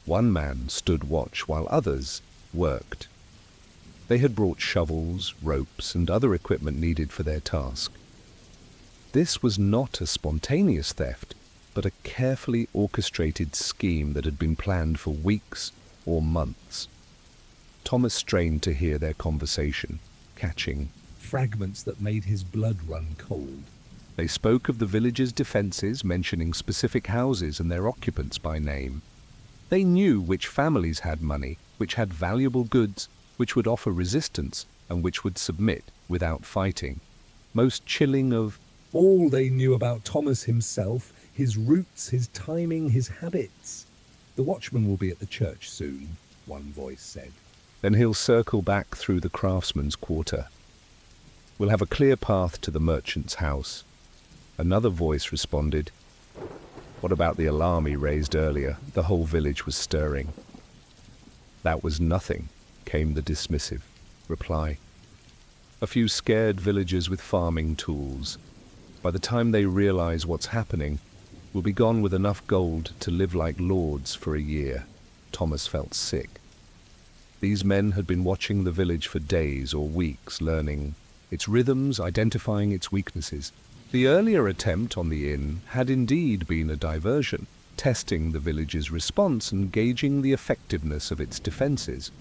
One man stood watch while others worked. They had brought shovels, ropes, and other equipment needed for their task. This was not a spontaneous theft, but a carefully orchestrated scheme that had been planned for weeks or months. Thomas strained to hear their conversation, catching fragments that made his blood run cold. They spoke of the village's defenses, mentioning specific houses and their occupants by name. They knew which families had money, which had valuable goods, which would offer resistance, and which would submit without fighting. Most chilling of all, they knew about Thomas himself, his roots, his timing, his habits. "The watchman will be at the church soon," one voice said. "Then he'll circle back through the craftsman's quarter. We'll have a clear path to the merchant's house." Another voice responded, "What about the alarm he raised earlier? The whole village was stirring." "That was nothing," came the dismissive reply. "A few scared villagers with farming tools. By the time they realize what's happening, we'll be gone with enough gold to live like lords for a year." Thomas felt sick. These men had been watching the village for days or weeks, learning its rhythms, identifying its weaknesses. The earlier attempt on the inn had indeed been a diversion, testing the village's response and gauging the effectiveness of its defenses.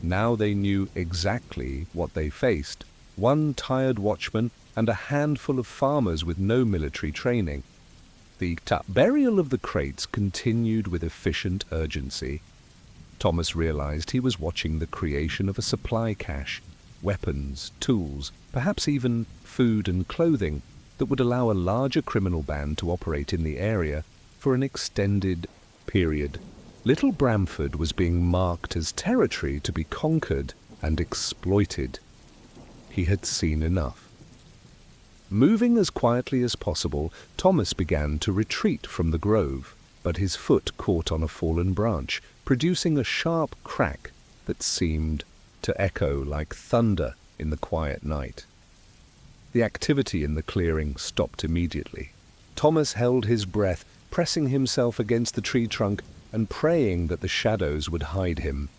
Now they knew exactly what they faced: 1 tired watchman and a handful of farmers with no military training. The burial of the crates continued with efficient urgency. Thomas realized he was watching the creation of a supply cache, weapons, tools, perhaps even food and clothing that would allow a larger criminal band to operate in the area for an extended period. Little Bramford was being marked as territory to be conquered and exploited. He had seen enough. Moving as quietly as possible, Thomas began to retreat from the grove, but his foot caught on a fallen branch, producing a sharp crack that seemed to echo like thunder in the quiet night. The activity in the clearing stopped immediately. Thomas held his breath, pressing himself against the tree trunk and praying that the shadows would hide him.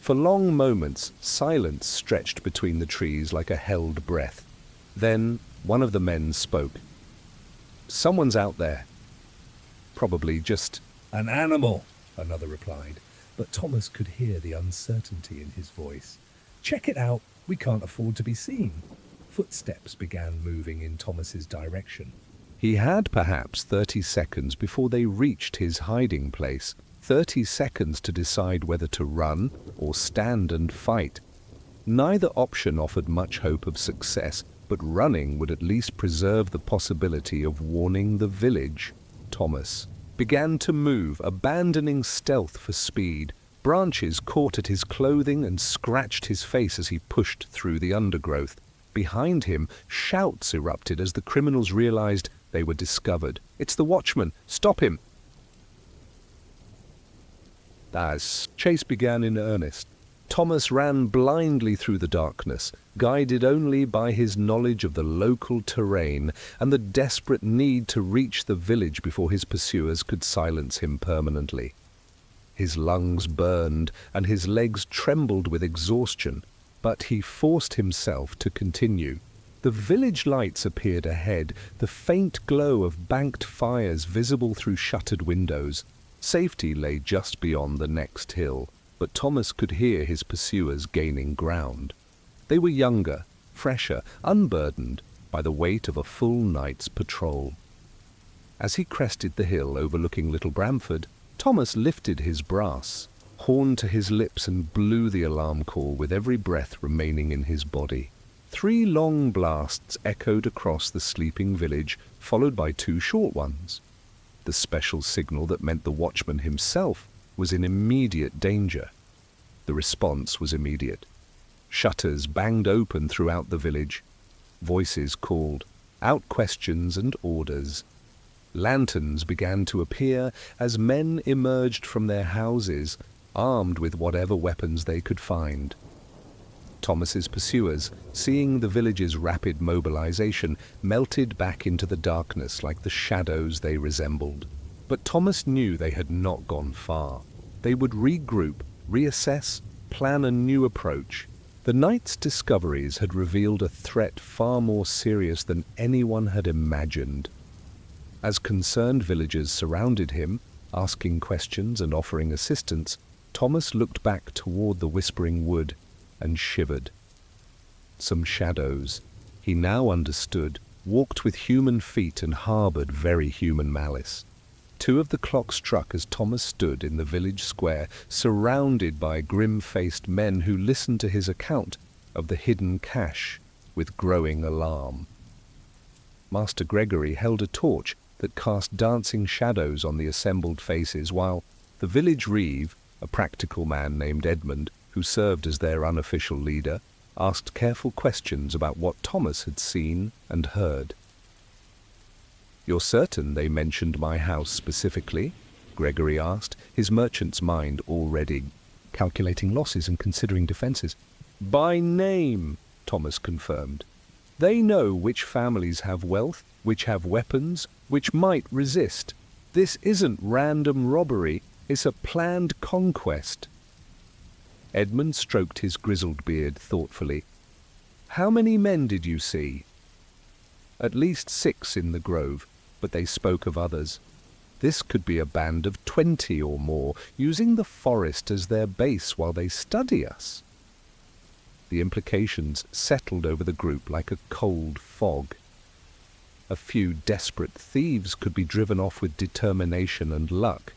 For long moments, silence stretched between the trees like a held breath. Then one of the men spoke. "Someone's out there." "Probably just "An animal," another replied, but Thomas could hear the uncertainty in his voice. "Check it out, we can't afford to be seen." Footsteps began moving in Thomas's direction. He had perhaps 30 seconds before they reached his hiding place, 30 seconds to decide whether to run or stand and fight. Neither option offered much hope of success, but running would at least preserve the possibility of warning the village. Thomas began to move, abandoning stealth for speed. Branches caught at his clothing and scratched his face as he pushed through the undergrowth. Behind him, shouts erupted as the criminals realized they were discovered. "It's the watchman! Stop him!" As chase began in earnest, Thomas ran blindly through the darkness, guided only by his knowledge of the local terrain and the desperate need to reach the village before his pursuers could silence him permanently. His lungs burned and his legs trembled with exhaustion, but he forced himself to continue. The village lights appeared ahead, the faint glow of banked fires visible through shuttered windows. Safety lay just beyond the next hill, but Thomas could hear his pursuers gaining ground. They were younger, fresher, unburdened by the weight of a full night's patrol. As he crested the hill overlooking Little Bramford, Thomas lifted his brass horn to his lips and blew the alarm call with every breath remaining in his body. 3 long blasts echoed across the sleeping village, followed by 2 short ones. The special signal that meant the watchman himself was in immediate danger. The response was immediate. Shutters banged open throughout the village. Voices called out questions and orders. Lanterns began to appear as men emerged from their houses, armed with whatever weapons they could find. Thomas's pursuers, seeing the village's rapid mobilization, melted back into the darkness like the shadows they resembled. But Thomas knew they had not gone far. They would regroup, reassess, plan a new approach. The night's discoveries had revealed a threat far more serious than anyone had imagined. As concerned villagers surrounded him, asking questions and offering assistance, Thomas looked back toward the whispering wood and shivered. Some shadows, he now understood, walked with human feet and harbored very human malice. 2 of the clocks struck as Thomas stood in the village square, surrounded by grim-faced men who listened to his account of the hidden cache with growing alarm. Master Gregory held a torch that cast dancing shadows on the assembled faces, while the village reeve, a practical man named Edmund, who served as their unofficial leader, asked careful questions about what Thomas had seen and heard. "You're certain they mentioned my house specifically?" Gregory asked, his merchant's mind already calculating losses and considering defenses. "By name," Thomas confirmed. "They know which families have wealth, which have weapons, which might resist. This isn't random robbery, it's a planned conquest." Edmund stroked his grizzled beard thoughtfully. "How many men did you see?" "At least 6 in the grove, but they spoke of others. This could be a band of 20 or more, using the forest as their base while they study us." The implications settled over the group like a cold fog. A few desperate thieves could be driven off with determination and luck,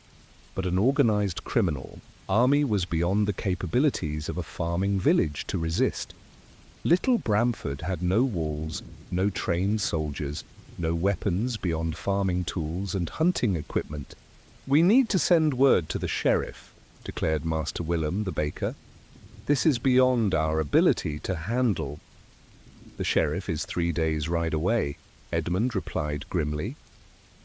but an organized criminal, army was beyond the capabilities of a farming village to resist. Little Bramford had no walls, no trained soldiers, no weapons beyond farming tools and hunting equipment. "We need to send word to the sheriff," declared Master Willem, the baker. "This is beyond our ability to handle." "The sheriff is 3 days' ride away," Edmund replied grimly.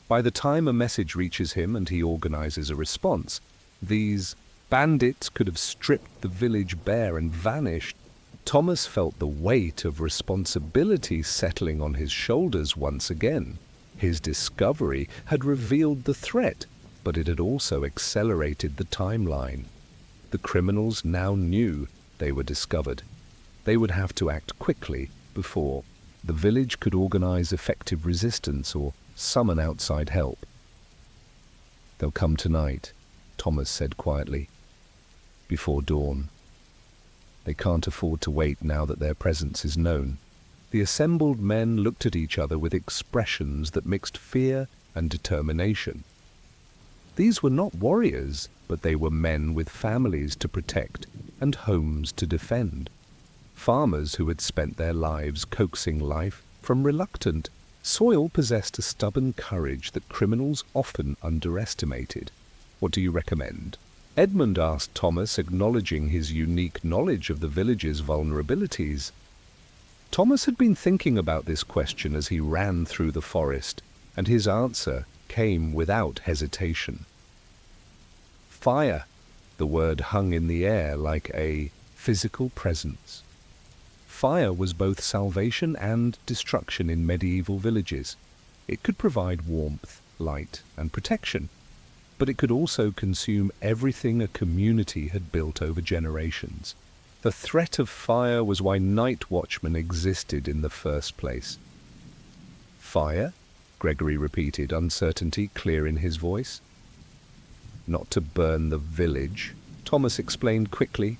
"By the time a message reaches him and he organizes a response, these bandits could have stripped the village bare and vanished." Thomas felt the weight of responsibility settling on his shoulders once again. His discovery had revealed the threat, but it had also accelerated the timeline. The criminals now knew they were discovered. They would have to act quickly before the village could organize effective resistance or summon outside help. "They'll come tonight," Thomas said quietly, "before dawn. They can't afford to wait now that their presence is known." The assembled men looked at each other with expressions that mixed fear and determination. These were not warriors, but they were men with families to protect and homes to defend. Farmers who had spent their lives coaxing life from reluctant soil possessed a stubborn courage that criminals often underestimated. "What do you recommend?" Edmund asked Thomas, acknowledging his unique knowledge of the village's vulnerabilities. Thomas had been thinking about this question as he ran through the forest, and his answer came without hesitation. "Fire." The word hung in the air like a physical presence. Fire was both salvation and destruction in medieval villages. It could provide warmth, light, and protection, but it could also consume everything a community had built over generations. The threat of fire was why night watchmen existed in the first place. "Fire?" Gregory repeated, uncertainty clear in his voice. "Not to burn the village," Thomas explained quickly.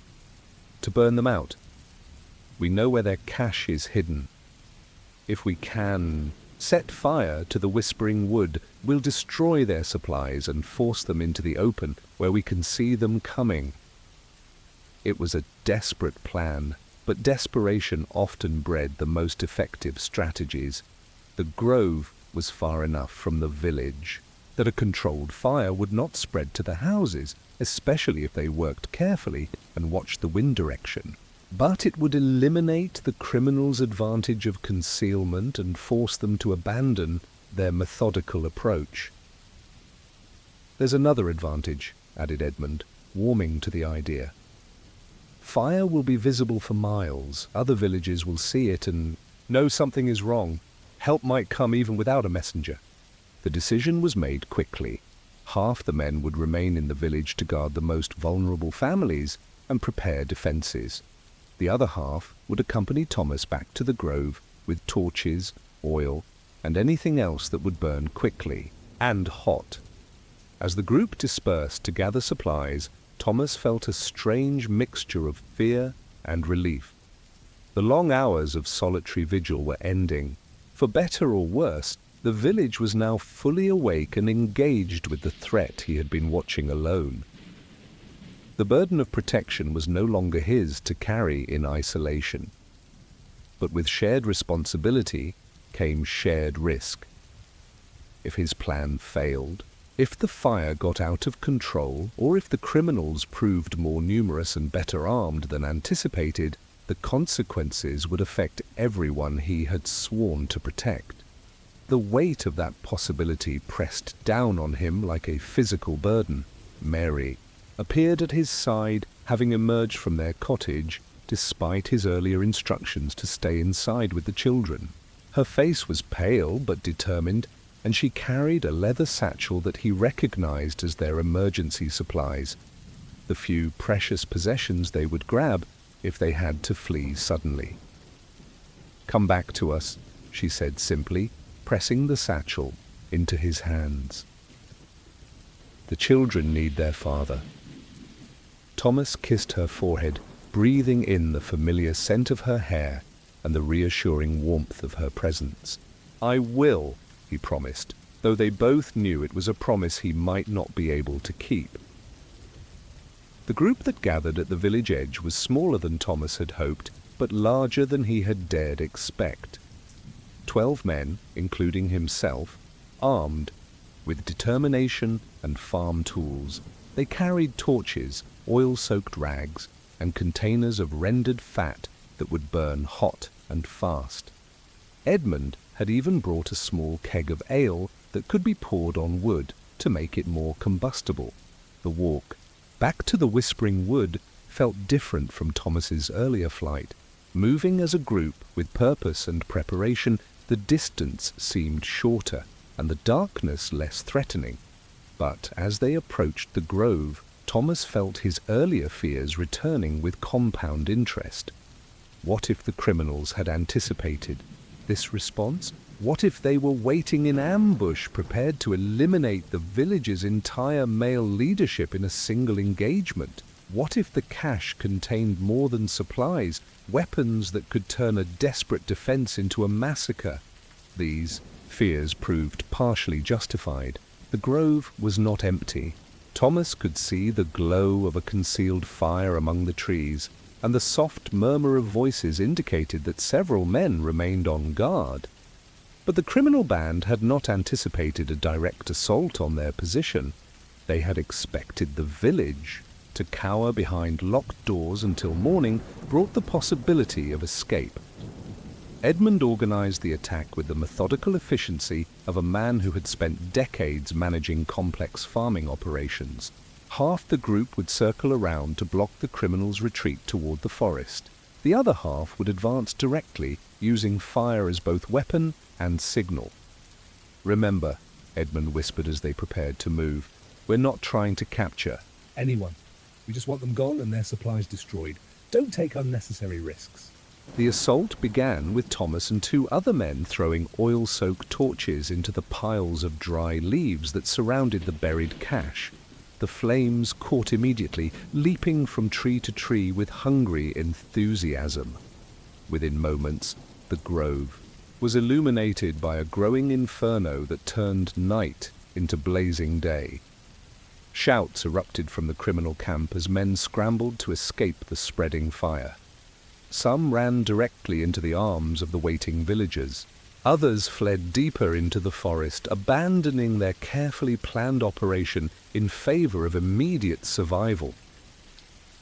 "To burn them out. We know where their cache is hidden. If we can set fire to the Whispering Wood, we'll destroy their supplies and force them into the open where we can see them coming." It was a desperate plan, but desperation often bred the most effective strategies. The grove was far enough from the village that a controlled fire would not spread to the houses, especially if they worked carefully and watched the wind direction. But it would eliminate the criminals' advantage of concealment and force them to abandon their methodical approach. "There's another advantage," added Edmund, warming to the idea. "Fire will be visible for miles. Other villages will see it and know something is wrong. Help might come even without a messenger." The decision was made quickly. Half the men would remain in the village to guard the most vulnerable families and prepare defenses. The other half would accompany Thomas back to the grove with torches, oil, and anything else that would burn quickly and hot. As the group dispersed to gather supplies, Thomas felt a strange mixture of fear and relief. The long hours of solitary vigil were ending. For better or worse, the village was now fully awake and engaged with the threat he had been watching alone. The burden of protection was no longer his to carry in isolation. But with shared responsibility came shared risk. If his plan failed, if the fire got out of control, or if the criminals proved more numerous and better armed than anticipated, the consequences would affect everyone he had sworn to protect. The weight of that possibility pressed down on him like a physical burden. Mary appeared at his side, having emerged from their cottage, despite his earlier instructions to stay inside with the children. Her face was pale but determined, and she carried a leather satchel that he recognized as their emergency supplies, the few precious possessions they would grab if they had to flee suddenly. "Come back to us," she said simply, pressing the satchel into his hands. "The children need their father." Thomas kissed her forehead, breathing in the familiar scent of her hair and the reassuring warmth of her presence. "I will," he promised, though they both knew it was a promise he might not be able to keep. The group that gathered at the village edge was smaller than Thomas had hoped, but larger than he had dared expect. 12 men, including himself, armed, with determination and farm tools. They carried torches, oil-soaked rags, and containers of rendered fat that would burn hot and fast. Edmund had even brought a small keg of ale that could be poured on wood to make it more combustible. The walk back to the Whispering Wood felt different from Thomas's earlier flight. Moving as a group with purpose and preparation, the distance seemed shorter and the darkness less threatening. But as they approached the grove, Thomas felt his earlier fears returning with compound interest. What if the criminals had anticipated this response? What if they were waiting in ambush, prepared to eliminate the village's entire male leadership in a single engagement? What if the cache contained more than supplies, weapons that could turn a desperate defense into a massacre? These fears proved partially justified. The grove was not empty. Thomas could see the glow of a concealed fire among the trees, and the soft murmur of voices indicated that several men remained on guard. But the criminal band had not anticipated a direct assault on their position. They had expected the village to cower behind locked doors until morning brought the possibility of escape. Edmund organized the attack with the methodical efficiency of a man who had spent decades managing complex farming operations. Half the group would circle around to block the criminals' retreat toward the forest. The other half would advance directly, using fire as both weapon and signal. "Remember," Edmund whispered as they prepared to move, "we're not trying to capture anyone. We just want them gone and their supplies destroyed. Don't take unnecessary risks." The assault began with Thomas and 2 other men throwing oil-soaked torches into the piles of dry leaves that surrounded the buried cache. The flames caught immediately, leaping from tree to tree with hungry enthusiasm. Within moments, the grove was illuminated by a growing inferno that turned night into blazing day. Shouts erupted from the criminal camp as men scrambled to escape the spreading fire. Some ran directly into the arms of the waiting villagers. Others fled deeper into the forest, abandoning their carefully planned operation in favor of immediate survival.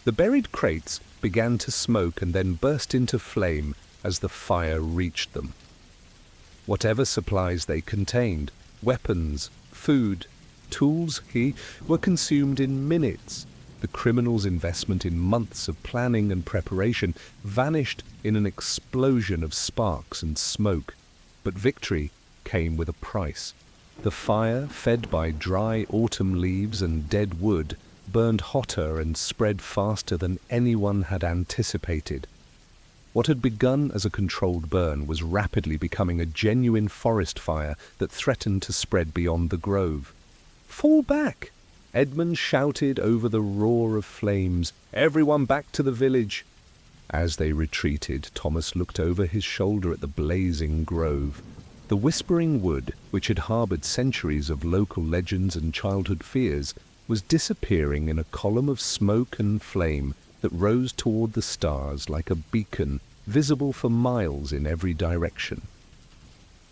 The buried crates began to smoke and then burst into flame as the fire reached them. Whatever supplies they contained, weapons, food, tools, were consumed in minutes. The criminals' investment in months of planning and preparation vanished in an explosion of sparks and smoke. But victory came with a price. The fire, fed by dry autumn leaves and dead wood, burned hotter and spread faster than anyone had anticipated. What had begun as a controlled burn was rapidly becoming a genuine forest fire that threatened to spread beyond the grove. "Fall back!" Edmund shouted over the roar of flames. "Everyone back to the village!" As they retreated, Thomas looked over his shoulder at the blazing grove. The Whispering Wood, which had harbored centuries of local legends and childhood fears, was disappearing in a column of smoke and flame that rose toward the stars like a beacon, visible for miles in every direction.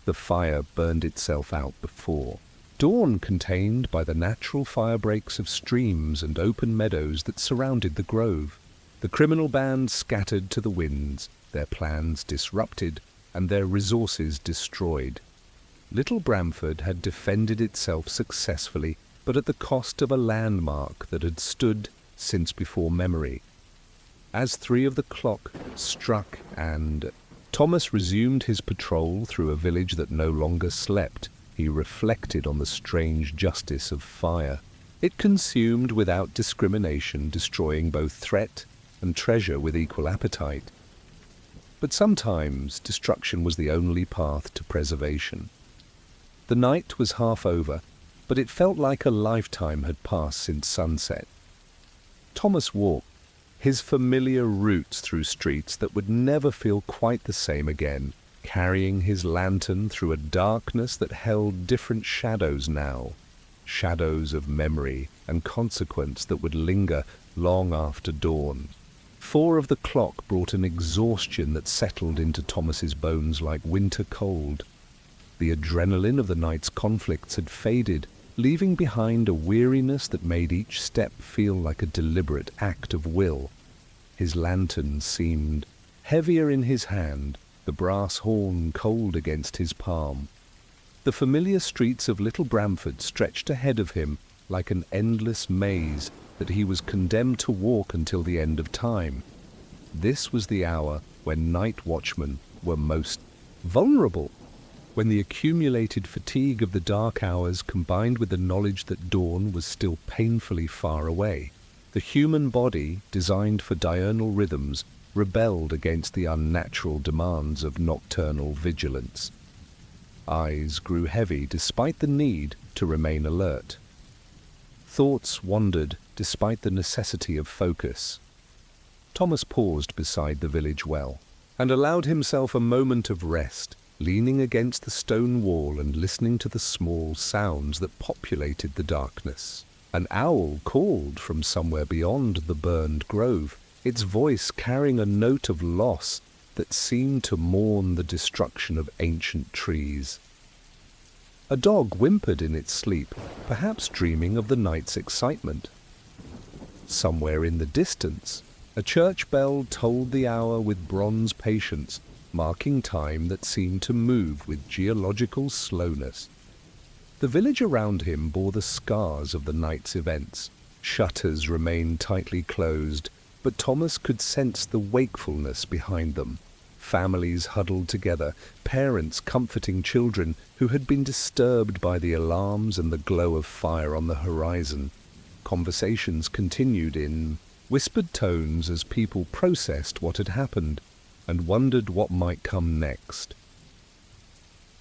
The fire burned itself out before dawn, contained by the natural fire breaks of streams and open meadows that surrounded the grove. The criminal band scattered to the winds, their plans disrupted, and their resources destroyed. Little Bramford had defended itself successfully, but at the cost of a landmark that had stood since before memory. As 3 of the clock struck and Thomas resumed his patrol through a village that no longer slept, he reflected on the strange justice of fire. It consumed without discrimination, destroying both threat and treasure with equal appetite. But sometimes destruction was the only path to preservation. The night was half over, but it felt like a lifetime had passed since sunset. Thomas walked his familiar routes through streets that would never feel quite the same again, carrying his lantern through a darkness that held different shadows now, shadows of memory and consequence that would linger long after dawn. 4 of the clock brought an exhaustion that settled into Thomas's bones like winter cold. The adrenaline of the night's conflicts had faded, leaving behind a weariness that made each step feel like a deliberate act of will. His lantern seemed heavier in his hand, the brass horn cold against his palm. The familiar streets of Little Bramford stretched ahead of him like an endless maze that he was condemned to walk until the end of time. This was the hour when night watchmen were most vulnerable, when the accumulated fatigue of the dark hours combined with the knowledge that dawn was still painfully far away. The human body, designed for diurnal rhythms, rebelled against the unnatural demands of nocturnal vigilance. Eyes grew heavy despite the need to remain alert. Thoughts wandered despite the necessity of focus. Thomas paused beside the village well and allowed himself a moment of rest, leaning against the stone wall and listening to the small sounds that populated the darkness. An owl called from somewhere beyond the burned grove, its voice carrying a note of loss that seemed to mourn the destruction of ancient trees. A dog whimpered in its sleep, perhaps dreaming of the night's excitement. Somewhere in the distance, a church bell tolled the hour with bronze patience, marking time that seemed to move with geological slowness. The village around him bore the scars of the night's events. Shutters remained tightly closed, but Thomas could sense the wakefulness behind them. Families huddled together, parents comforting children who had been disturbed by the alarms and the glow of fire on the horizon. Conversations continued in whispered tones as people processed what had happened and wondered what might come next.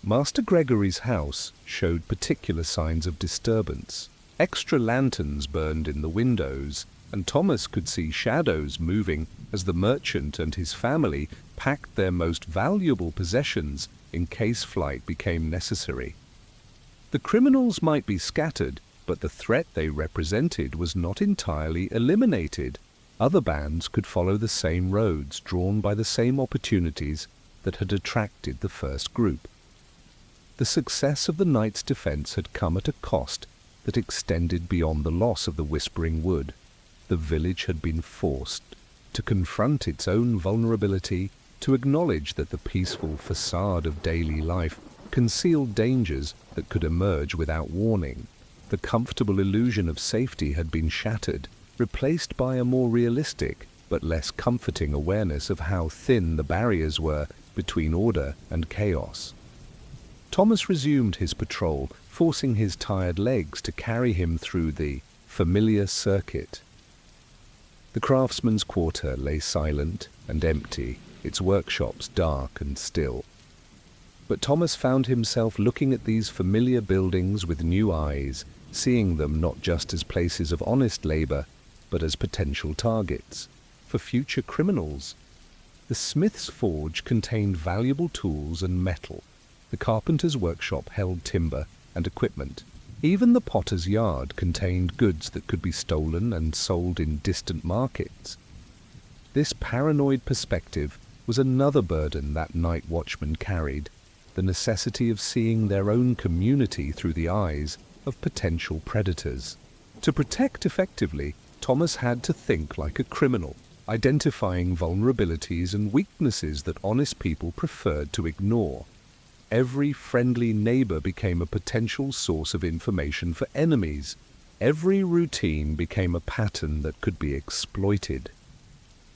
Master Gregory's house showed particular signs of disturbance. Extra lanterns burned in the windows, and Thomas could see shadows moving as the merchant and his family packed their most valuable possessions in case flight became necessary. The criminals might be scattered, but the threat they represented was not entirely eliminated. Other bands could follow the same roads, drawn by the same opportunities that had attracted the first group. The success of the night's defense had come at a cost that extended beyond the loss of the Whispering Wood. The village had been forced to confront its own vulnerability, to acknowledge that the peaceful facade of daily life concealed dangers that could emerge without warning. The comfortable illusion of safety had been shattered, replaced by a more realistic but less comforting awareness of how thin the barriers were between order and chaos. Thomas resumed his patrol, forcing his tired legs to carry him through the familiar circuit. The craftsman's quarter lay silent and empty, its workshops dark and still. But Thomas found himself looking at these familiar buildings with new eyes, seeing them not just as places of honest labor, but as potential targets for future criminals. The smith's forge contained valuable tools and metal. The carpenter's workshop held timber and equipment. Even the potter's yard contained goods that could be stolen and sold in distant markets. This paranoid perspective was another burden that night watchmen carried, the necessity of seeing their own community through the eyes of potential predators. To protect effectively, Thomas had to think like a criminal, identifying vulnerabilities and weaknesses that honest people preferred to ignore. Every friendly neighbor became a potential source of information for enemies. Every routine became a pattern that could be exploited.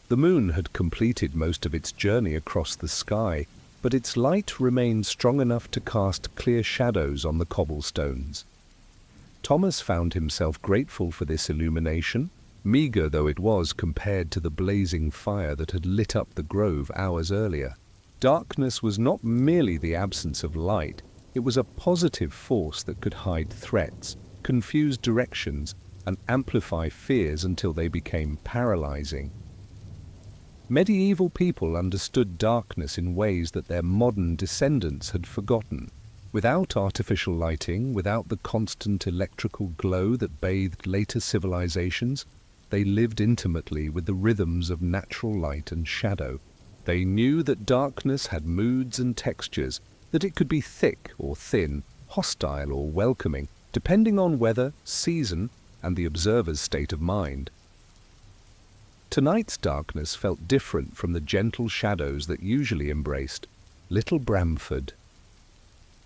The moon had completed most of its journey across the sky, but its light remained strong enough to cast clear shadows on the cobblestones. Thomas found himself grateful for this illumination, meager though it was compared to the blazing fire that had lit up the grove hours earlier. Darkness was not merely the absence of light, it was a positive force that could hide threats, confuse directions, and amplify fears until they became paralyzing. Medieval people understood darkness in ways that their modern descendants had forgotten. Without artificial lighting, without the constant electrical glow that bathed later civilizations, They lived intimately with the rhythms of natural light and shadow. They knew that darkness had moods and textures, that it could be thick or thin, hostile or welcoming, depending on weather, season, and the observer's state of mind. Tonight's darkness felt different from the gentle shadows that usually embraced Little Bramford.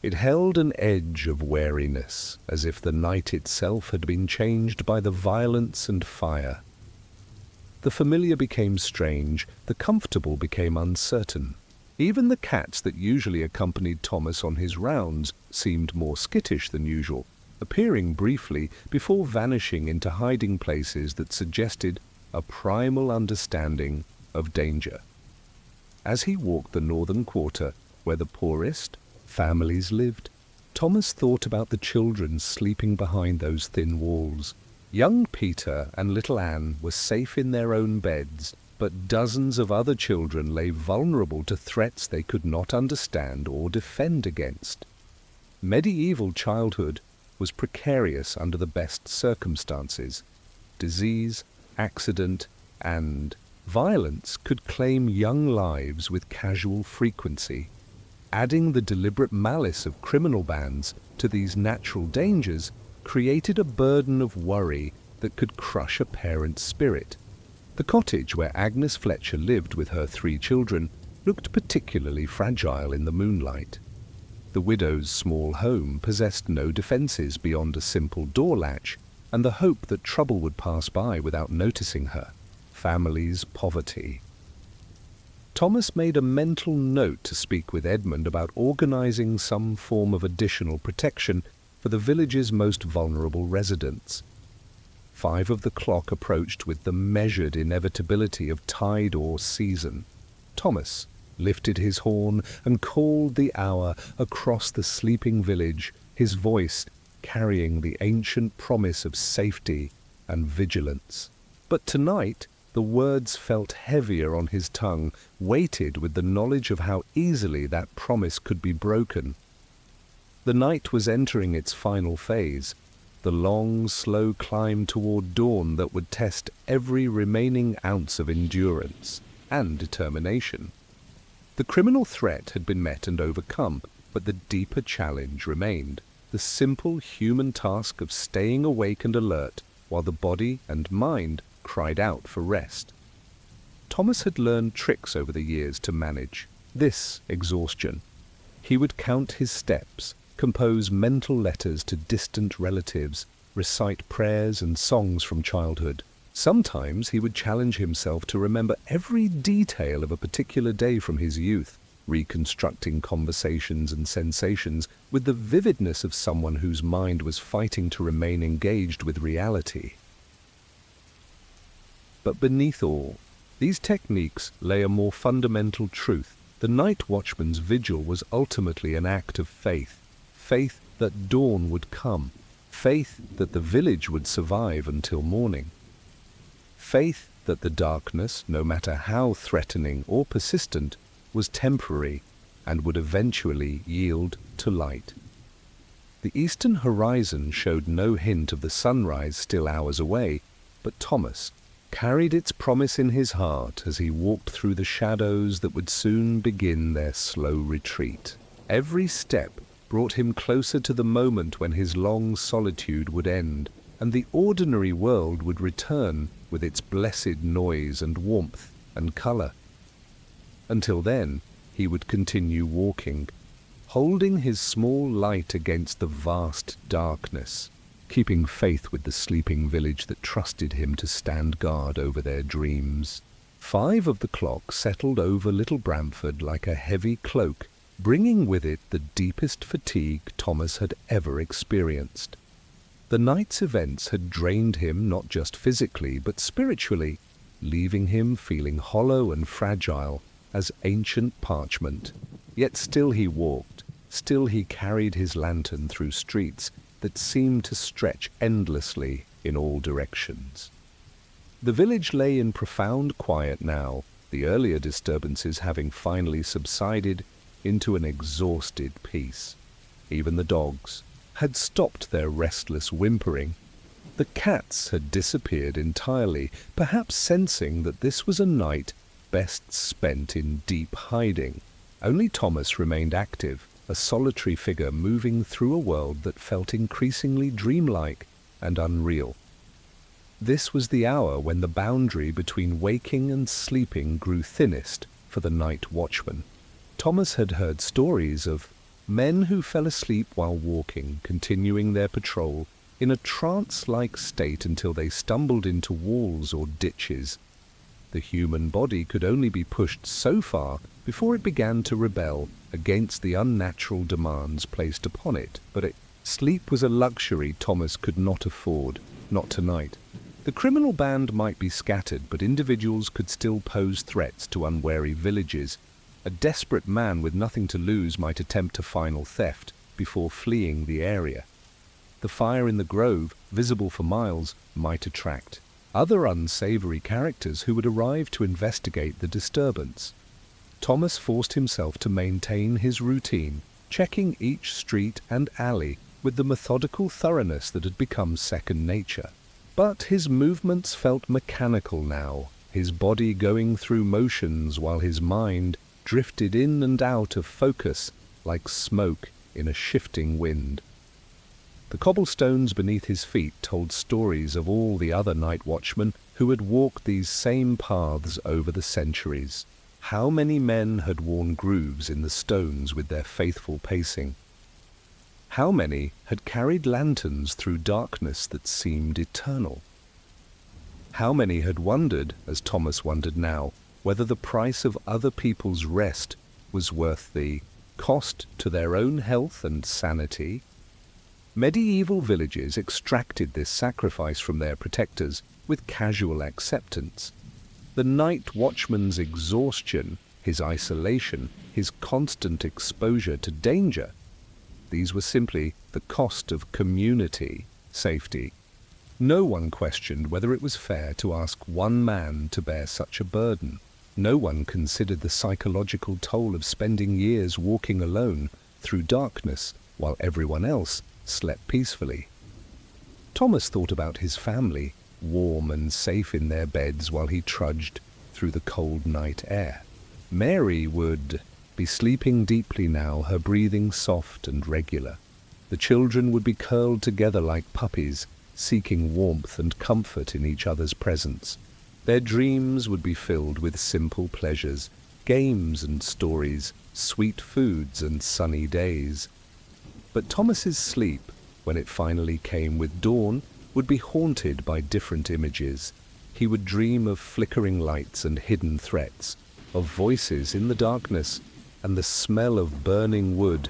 It held an edge of wariness, as if the night itself had been changed by the violence and fire. The familiar became strange, the comfortable became uncertain. Even the cats that usually accompanied Thomas on his rounds seemed more skittish than usual, appearing briefly before vanishing into hiding places that suggested a primal understanding of danger. As he walked the northern quarter, where the poorest families lived, Thomas thought about the children sleeping behind those thin walls. Young Peter and little Anne were safe in their own beds, but dozens of other children lay vulnerable to threats they could not understand or defend against. Medieval childhood was precarious under the best circumstances. Disease, accident, and violence could claim young lives with casual frequency. Adding the deliberate malice of criminal bands to these natural dangers created a burden of worry that could crush a parent's spirit. The cottage where Agnes Fletcher lived with her 3 children looked particularly fragile in the moonlight. The widow's small home possessed no defences beyond a simple door latch and the hope that trouble would pass by without noticing her. Family's poverty. Thomas made a mental note to speak with Edmund about organising some form of additional protection for the village's most vulnerable residents. 5 of the clock approached with the measured inevitability of tide or season. Thomas lifted his horn and called the hour across the sleeping village, his voice carrying the ancient promise of safety and vigilance. But tonight the words felt heavier on his tongue, weighted with the knowledge of how easily that promise could be broken. The night was entering its final phase, the long, slow climb toward dawn that would test every remaining ounce of endurance and determination. The criminal threat had been met and overcome, but the deeper challenge remained, the simple human task of staying awake and alert while the body and mind cried out for rest. Thomas had learned tricks over the years to manage this exhaustion. He would count his steps, compose mental letters to distant relatives, recite prayers and songs from childhood. Sometimes he would challenge himself to remember every detail of a particular day from his youth, reconstructing conversations and sensations with the vividness of someone whose mind was fighting to remain engaged with reality. But beneath all, these techniques lay a more fundamental truth. The night watchman's vigil was ultimately an act of faith. Faith that dawn would come. Faith that the village would survive until morning. Faith that the darkness, no matter how threatening or persistent, was temporary and would eventually yield to light. The eastern horizon showed no hint of the sunrise still hours away, but Thomas carried its promise in his heart as he walked through the shadows that would soon begin their slow retreat. Every step brought him closer to the moment when his long solitude would end, and the ordinary world would return with its blessed noise and warmth and colour. Until then, he would continue walking, holding his small light against the vast darkness, keeping faith with the sleeping village that trusted him to stand guard over their dreams. 5 of the clock settled over Little Bramford like a heavy cloak, bringing with it the deepest fatigue Thomas had ever experienced. The night's events had drained him not just physically but spiritually, leaving him feeling hollow and fragile as ancient parchment. Yet still he walked, still he carried his lantern through streets that seemed to stretch endlessly in all directions. The village lay in profound quiet now, the earlier disturbances having finally subsided into an exhausted peace. Even the dogs had stopped their restless whimpering, The cats had disappeared entirely, perhaps sensing that this was a night best spent in deep hiding. Only Thomas remained active, a solitary figure moving through a world that felt increasingly dreamlike and unreal. This was the hour when the boundary between waking and sleeping grew thinnest for the night watchman. Thomas had heard stories of men who fell asleep while walking, continuing their patrol in a trance-like state until they stumbled into walls or ditches. The human body could only be pushed so far before it began to rebel against the unnatural demands placed upon it. But sleep was a luxury Thomas could not afford, not tonight. The criminal band might be scattered, but individuals could still pose threats to unwary villages. A desperate man with nothing to lose might attempt a final theft before fleeing the area. The fire in the grove, visible for miles, might attract other unsavory characters who would arrive to investigate the disturbance. Thomas forced himself to maintain his routine, checking each street and alley with the methodical thoroughness that had become second nature. But his movements felt mechanical now, his body going through motions while his mind drifted in and out of focus like smoke in a shifting wind. The cobblestones beneath his feet told stories of all the other night watchmen who had walked these same paths over the centuries. How many men had worn grooves in the stones with their faithful pacing? How many had carried lanterns through darkness that seemed eternal? How many had wondered, as Thomas wondered now, whether the price of other people's rest was worth the cost to their own health and sanity? Medieval villages extracted this sacrifice from their protectors with casual acceptance. The night watchman's exhaustion, his isolation, his constant exposure to danger, these were simply the cost of community safety. No one questioned whether it was fair to ask one man to bear such a burden. No one considered the psychological toll of spending years walking alone through darkness while everyone else slept peacefully. Thomas thought about his family, warm and safe in their beds while he trudged through the cold night air. Mary would be sleeping deeply now, her breathing soft and regular. The children would be curled together like puppies, seeking warmth and comfort in each other's presence. Their dreams would be filled with simple pleasures, games and stories, sweet foods and sunny days. But Thomas's sleep, when it finally came with dawn, would be haunted by different images. He would dream of flickering lights and hidden threats, of voices in the darkness and the smell of burning wood.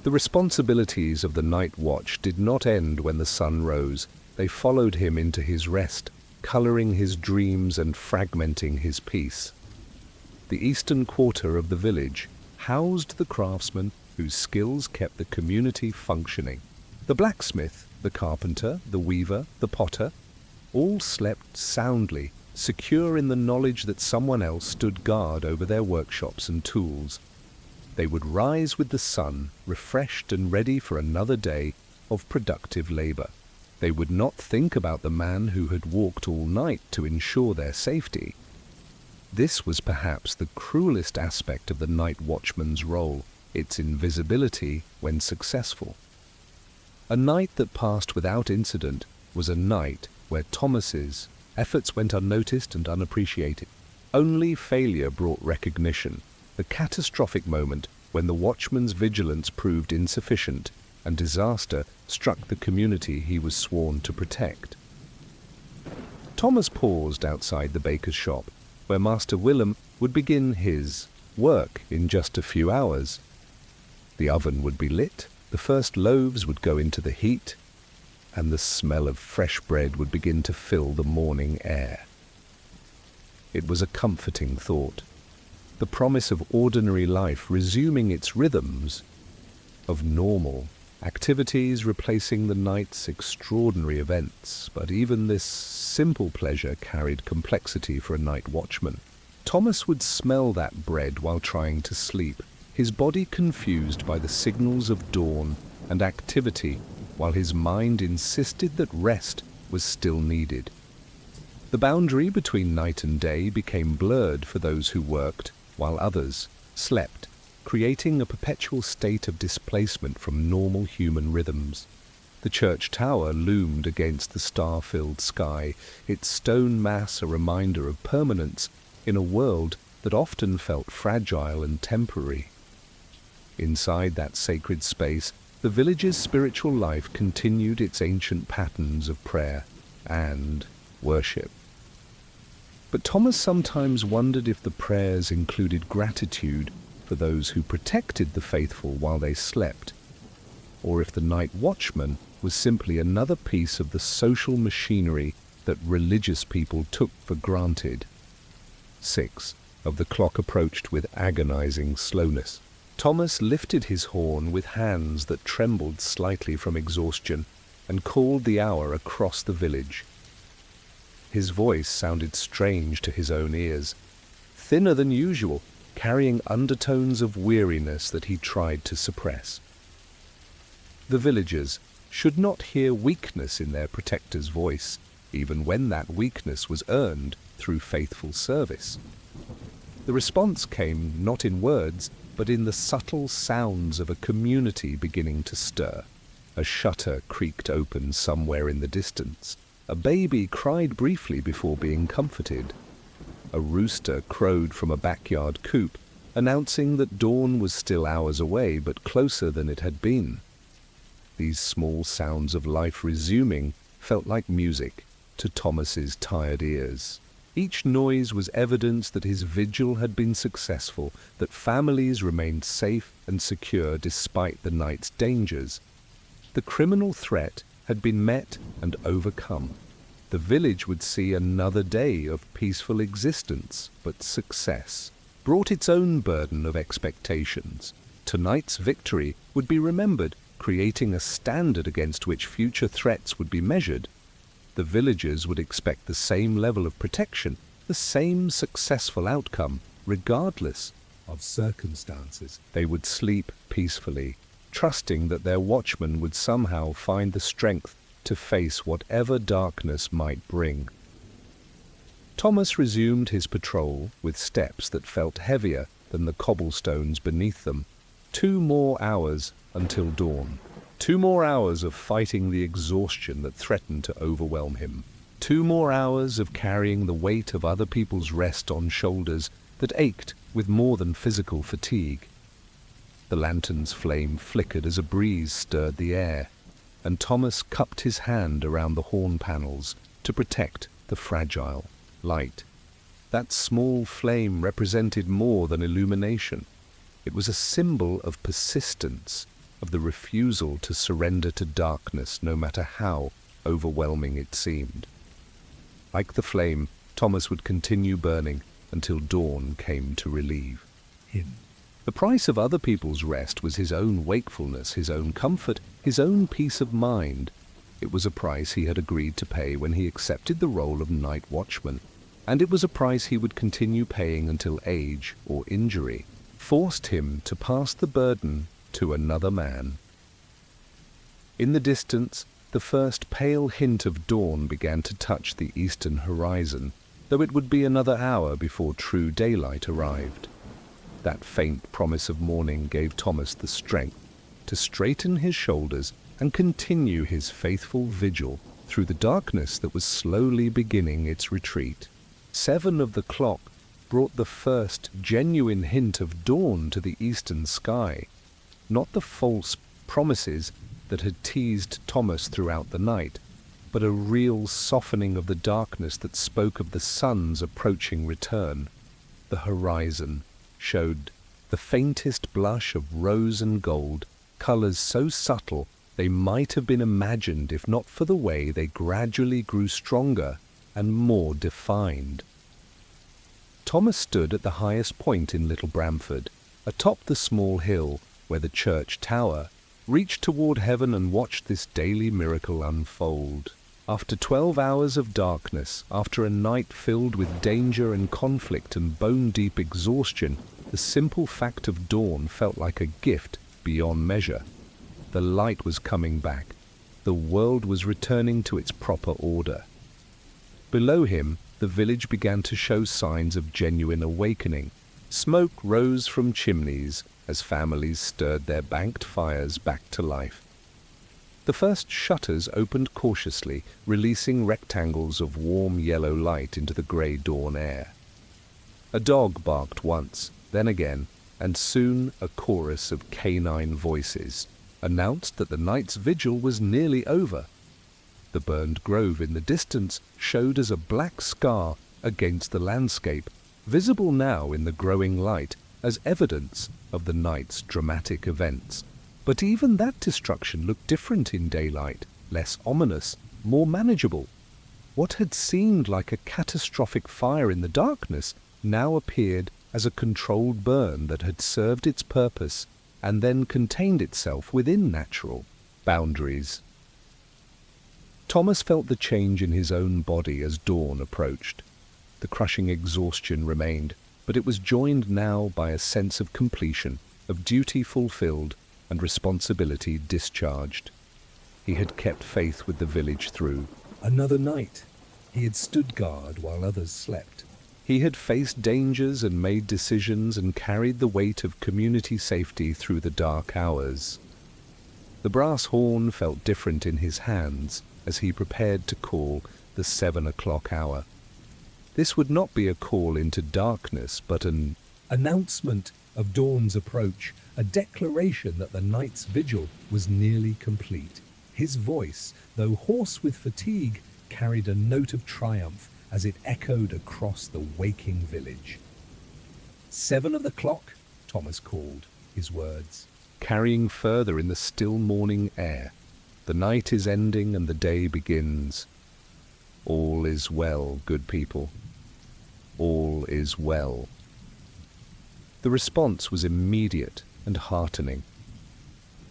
The responsibilities of the night watch did not end when the sun rose. They followed him into his rest, coloring his dreams and fragmenting his peace. The eastern quarter of the village housed the craftsmen whose skills kept the community functioning. The blacksmith, the carpenter, the weaver, the potter, all slept soundly, secure in the knowledge that someone else stood guard over their workshops and tools. They would rise with the sun, refreshed and ready for another day of productive labor. They would not think about the man who had walked all night to ensure their safety. This was perhaps the cruelest aspect of the night watchman's role, its invisibility when successful. A night that passed without incident was a night where Thomas's efforts went unnoticed and unappreciated. Only failure brought recognition, the catastrophic moment when the watchman's vigilance proved insufficient and disaster struck the community he was sworn to protect. Thomas paused outside the baker's shop, where Master Willem would begin his work in just a few hours. The oven would be lit, the first loaves would go into the heat, and the smell of fresh bread would begin to fill the morning air. It was a comforting thought, the promise of ordinary life resuming its rhythms, of normal activities replacing the night's extraordinary events. But even this simple pleasure carried complexity for a night watchman. Thomas would smell that bread while trying to sleep, his body confused by the signals of dawn and activity while his mind insisted that rest was still needed. The boundary between night and day became blurred for those who worked, while others slept, creating a perpetual state of displacement from normal human rhythms. The church tower loomed against the star-filled sky, its stone mass a reminder of permanence in a world that often felt fragile and temporary. Inside that sacred space, the village's spiritual life continued its ancient patterns of prayer and worship. But Thomas sometimes wondered if the prayers included gratitude for those who protected the faithful while they slept, or if the night watchman was simply another piece of the social machinery that religious people took for granted. 6 of the clock approached with agonizing slowness. Thomas lifted his horn with hands that trembled slightly from exhaustion and called the hour across the village. His voice sounded strange to his own ears, thinner than usual, carrying undertones of weariness that he tried to suppress. The villagers should not hear weakness in their protector's voice, even when that weakness was earned through faithful service. The response came not in words, but in the subtle sounds of a community beginning to stir. A shutter creaked open somewhere in the distance. A baby cried briefly before being comforted. A rooster crowed from a backyard coop, announcing that dawn was still hours away, but closer than it had been. These small sounds of life resuming felt like music to Thomas's tired ears. Each noise was evidence that his vigil had been successful, that families remained safe and secure despite the night's dangers. The criminal threat had been met and overcome. The village would see another day of peaceful existence, but success brought its own burden of expectations. Tonight's victory would be remembered, creating a standard against which future threats would be measured. The villagers would expect the same level of protection, the same successful outcome, regardless of circumstances. They would sleep peacefully, trusting that their watchman would somehow find the strength to face whatever darkness might bring. Thomas resumed his patrol with steps that felt heavier than the cobblestones beneath them. 2 more hours until dawn. 2 more hours of fighting the exhaustion that threatened to overwhelm him. 2 more hours of carrying the weight of other people's rest on shoulders that ached with more than physical fatigue. The lantern's flame flickered as a breeze stirred the air, and Thomas cupped his hand around the horn panels to protect the fragile light. That small flame represented more than illumination. It was a symbol of persistence, of the refusal to surrender to darkness no matter how overwhelming it seemed. Like the flame, Thomas would continue burning until dawn came to relieve him. The price of other people's rest was his own wakefulness, his own comfort, his own peace of mind. It was a price he had agreed to pay when he accepted the role of night watchman, and it was a price he would continue paying until age or injury forced him to pass the burden to another man. In the distance, the first pale hint of dawn began to touch the eastern horizon, though it would be another hour before true daylight arrived. That faint promise of morning gave Thomas the strength to straighten his shoulders and continue his faithful vigil through the darkness that was slowly beginning its retreat. 7 of the clock brought the first genuine hint of dawn to the eastern sky, not the false promises that had teased Thomas throughout the night, but a real softening of the darkness that spoke of the sun's approaching return. The horizon showed the faintest blush of rose and gold, colors so subtle they might have been imagined if not for the way they gradually grew stronger and more defined. Thomas stood at the highest point in Little Bramford, atop the small hill where the church tower reached toward heaven, and watched this daily miracle unfold. After 12 hours of darkness, after a night filled with danger and conflict and bone-deep exhaustion, the simple fact of dawn felt like a gift beyond measure. The light was coming back, the world was returning to its proper order. Below him, the village began to show signs of genuine awakening. Smoke rose from chimneys as families stirred their banked fires back to life. The first shutters opened cautiously, releasing rectangles of warm yellow light into the grey dawn air. A dog barked once, then again, and soon a chorus of canine voices announced that the night's vigil was nearly over. The burned grove in the distance showed as a black scar against the landscape, visible now in the growing light as evidence of the night's dramatic events. But even that destruction looked different in daylight, less ominous, more manageable. What had seemed like a catastrophic fire in the darkness now appeared as a controlled burn that had served its purpose and then contained itself within natural boundaries. Thomas felt the change in his own body as dawn approached. The crushing exhaustion remained, but it was joined now by a sense of completion, of duty fulfilled and responsibility discharged. He had kept faith with the village through. Another night. He had stood guard while others slept. He had faced dangers and made decisions and carried the weight of community safety through the dark hours. The brass horn felt different in his hands as he prepared to call the 7 o'clock hour. This would not be a call into darkness, but an announcement of dawn's approach, a declaration that the night's vigil was nearly complete. His voice, though hoarse with fatigue, carried a note of triumph as it echoed across the waking village. 7 of the clock, Thomas called, his words carrying further in the still morning air. The night is ending and the day begins. All is well, good people. All is well. The response was immediate and heartening.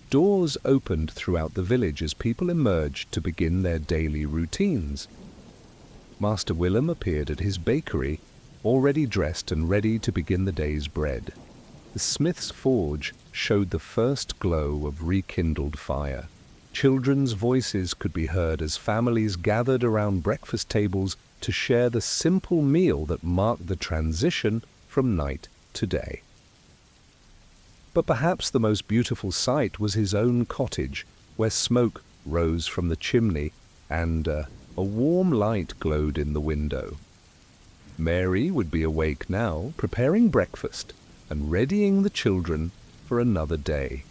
Doors opened throughout the village as people emerged to begin their daily routines. Master Willem appeared at his bakery, already dressed and ready to begin the day's bread. The smith's forge showed the first glow of rekindled fire. Children's voices could be heard as families gathered around breakfast tables to share the simple meal that marked the transition from night to day. But perhaps the most beautiful sight was his own cottage, where smoke rose from the chimney and a warm light glowed in the window. Mary would be awake now, preparing breakfast and readying the children for another day.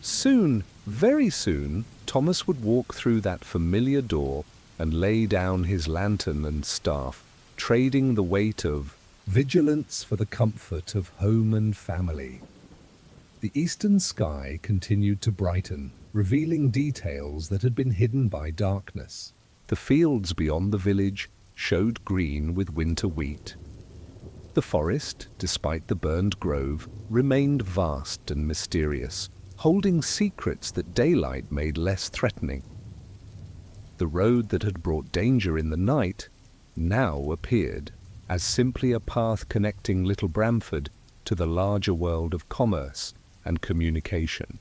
Soon, very soon, Thomas would walk through that familiar door and lay down his lantern and staff, trading the weight of vigilance for the comfort of home and family. The eastern sky continued to brighten, revealing details that had been hidden by darkness. The fields beyond the village showed green with winter wheat. The forest, despite the burned grove, remained vast and mysterious, holding secrets that daylight made less threatening. The road that had brought danger in the night now appeared as simply a path connecting Little Bramford to the larger world of commerce and communication.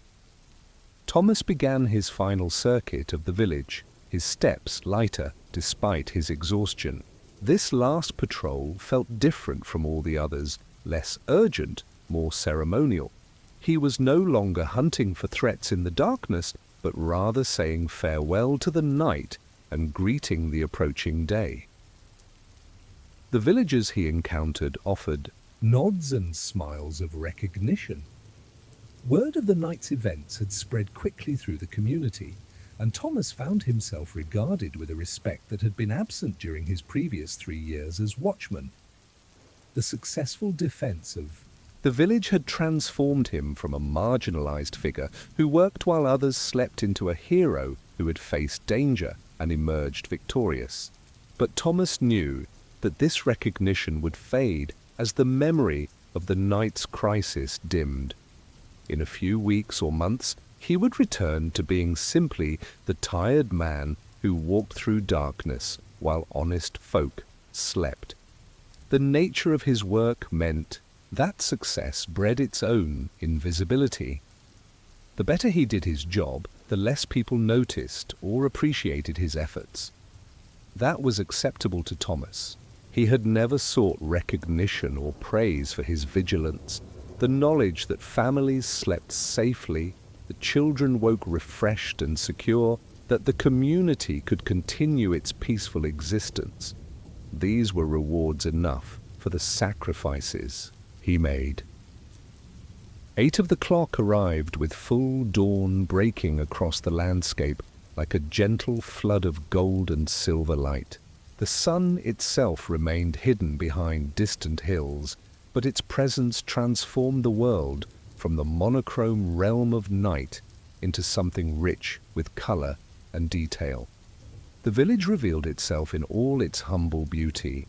Thomas began his final circuit of the village, his steps lighter despite his exhaustion. This last patrol felt different from all the others, less urgent, more ceremonial. He was no longer hunting for threats in the darkness, but rather saying farewell to the night and greeting the approaching day. The villagers he encountered offered nods and smiles of recognition. Word of the night's events had spread quickly through the community, and Thomas found himself regarded with a respect that had been absent during his previous 3 years as watchman. The successful defense of the village had transformed him from a marginalized figure who worked while others slept into a hero who had faced danger and emerged victorious. But Thomas knew that this recognition would fade as the memory of the night's crisis dimmed. In a few weeks or months, he would return to being simply the tired man who walked through darkness while honest folk slept. The nature of his work meant that success bred its own invisibility. The better he did his job, the less people noticed or appreciated his efforts. That was acceptable to Thomas. He had never sought recognition or praise for his vigilance. The knowledge that families slept safely, that children woke refreshed and secure, that the community could continue its peaceful existence, these were rewards enough for the sacrifices he made. 8 of the clock arrived with full dawn breaking across the landscape like a gentle flood of gold and silver light. The sun itself remained hidden behind distant hills, but its presence transformed the world from the monochrome realm of night into something rich with color and detail. The village revealed itself in all its humble beauty.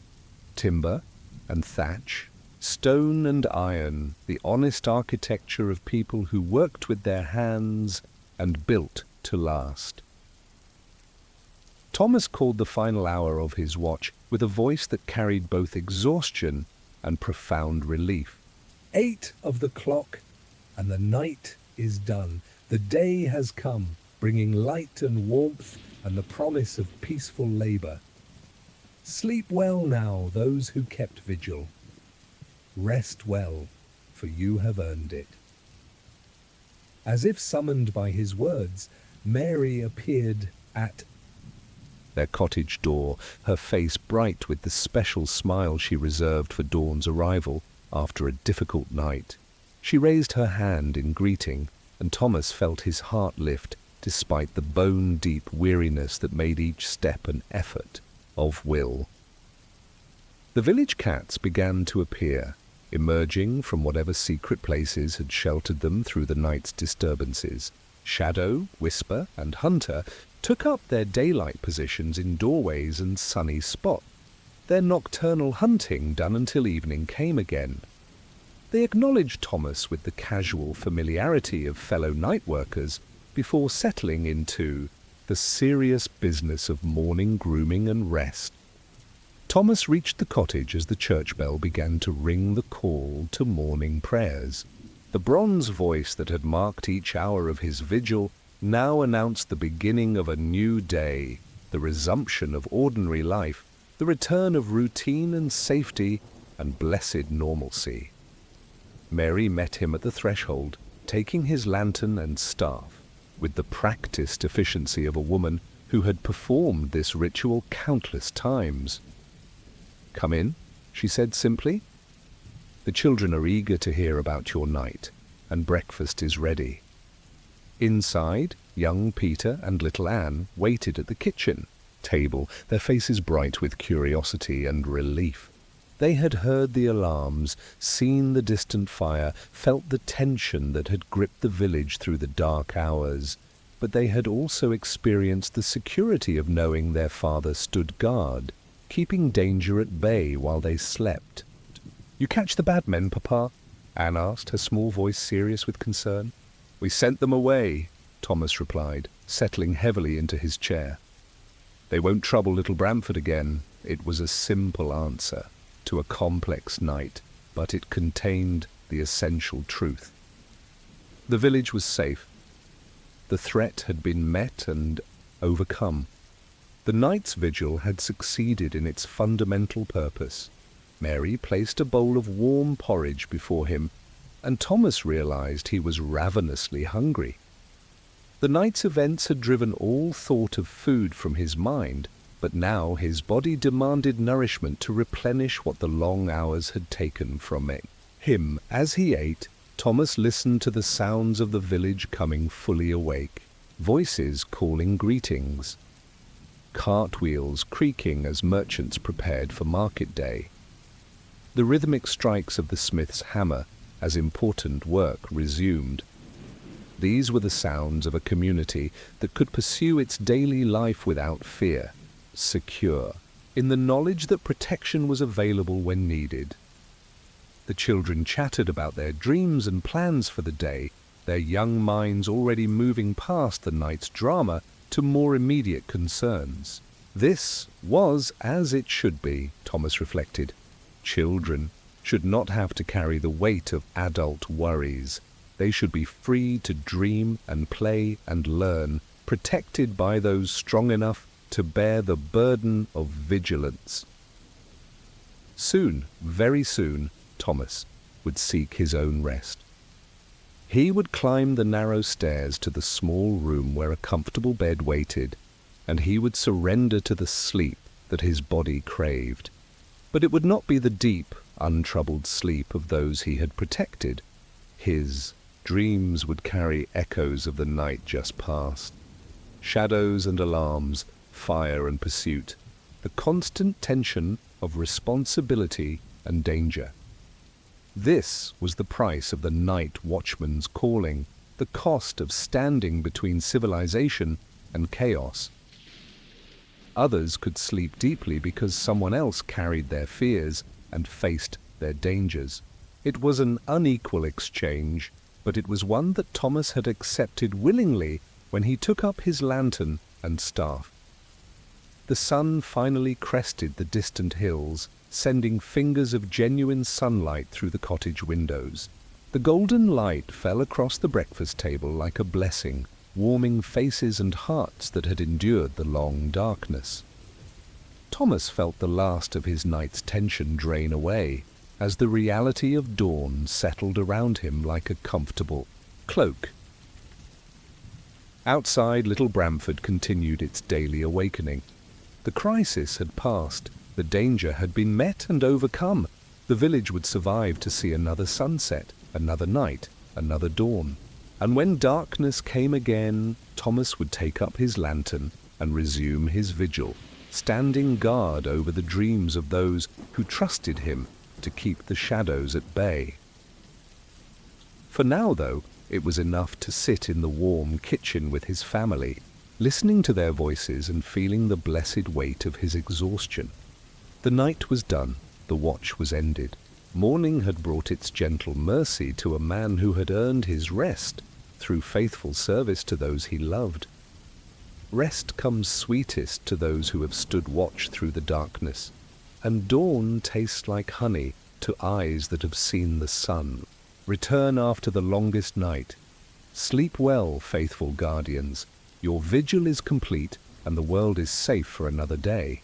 Timber and thatch, stone and iron, the honest architecture of people who worked with their hands and built to last. Thomas called the final hour of his watch with a voice that carried both exhaustion and profound relief. 8 of the clock, and the night is done. The day has come, bringing light and warmth and the promise of peaceful labor. Sleep well now, those who kept vigil. Rest well, for you have earned it. As if summoned by his words, Mary appeared at their cottage door, her face bright with the special smile she reserved for Dawn's arrival after a difficult night. She raised her hand in greeting, and Thomas felt his heart lift despite the bone-deep weariness that made each step an effort of will. The village cats began to appear, emerging from whatever secret places had sheltered them through the night's disturbances. Shadow, Whisper, and Hunter took up their daylight positions in doorways and sunny spots, their nocturnal hunting done until evening came again. They acknowledged Thomas with the casual familiarity of fellow night workers before settling into the serious business of morning grooming and rest. Thomas reached the cottage as the church bell began to ring the call to morning prayers. The bronze voice that had marked each hour of his vigil now announced the beginning of a new day, the resumption of ordinary life, the return of routine and safety and blessed normalcy. Mary met him at the threshold, taking his lantern and staff, with the practiced efficiency of a woman who had performed this ritual countless times. "Come in," she said simply. "The children are eager to hear about your night, and breakfast is ready." Inside, young Peter and little Anne waited at the kitchen table, their faces bright with curiosity and relief. They had heard the alarms, seen the distant fire, felt the tension that had gripped the village through the dark hours, but they had also experienced the security of knowing their father stood guard, keeping danger at bay while they slept. "You catch the bad men, Papa?" Anne asked, her small voice serious with concern. "We sent them away," Thomas replied, settling heavily into his chair. "They won't trouble little Bramford again." It was a simple answer to a complex night, but it contained the essential truth. The village was safe. The threat had been met and overcome. The night's vigil had succeeded in its fundamental purpose. Mary placed a bowl of warm porridge before him, and Thomas realized he was ravenously hungry. The night's events had driven all thought of food from his mind, but now his body demanded nourishment to replenish what the long hours had taken from him. As he ate, Thomas listened to the sounds of the village coming fully awake, voices calling greetings, cartwheels creaking as merchants prepared for market day, the rhythmic strikes of the smith's hammer as important work resumed. These were the sounds of a community that could pursue its daily life without fear, secure, in the knowledge that protection was available when needed. The children chattered about their dreams and plans for the day, their young minds already moving past the night's drama to more immediate concerns. This was as it should be, Thomas reflected. Children should not have to carry the weight of adult worries. They should be free to dream and play and learn, protected by those strong enough to bear the burden of vigilance. Soon, very soon, Thomas would seek his own rest. He would climb the narrow stairs to the small room where a comfortable bed waited, and he would surrender to the sleep that his body craved. But it would not be the deep, untroubled sleep of those he had protected. His dreams would carry echoes of the night just past. Shadows and alarms, fire and pursuit, the constant tension of responsibility and danger. This was the price of the night watchman's calling, the cost of standing between civilization and chaos. Others could sleep deeply because someone else carried their fears and faced their dangers. It was an unequal exchange, but it was one that Thomas had accepted willingly when he took up his lantern and staff. The sun finally crested the distant hills, sending fingers of genuine sunlight through the cottage windows. The golden light fell across the breakfast table like a blessing, warming faces and hearts that had endured the long darkness. Thomas felt the last of his night's tension drain away, as the reality of dawn settled around him like a comfortable cloak. Outside, Little Bramford continued its daily awakening. The crisis had passed, the danger had been met and overcome. The village would survive to see another sunset, another night, another dawn. And when darkness came again, Thomas would take up his lantern and resume his vigil, standing guard over the dreams of those who trusted him to keep the shadows at bay. For now, though, it was enough to sit in the warm kitchen with his family, listening to their voices and feeling the blessed weight of his exhaustion. The night was done, the watch was ended. Morning had brought its gentle mercy to a man who had earned his rest through faithful service to those he loved. Rest comes sweetest to those who have stood watch through the darkness, and dawn tastes like honey to eyes that have seen the sun. Return after the longest night. Sleep well, faithful guardians. Your vigil is complete, and the world is safe for another day.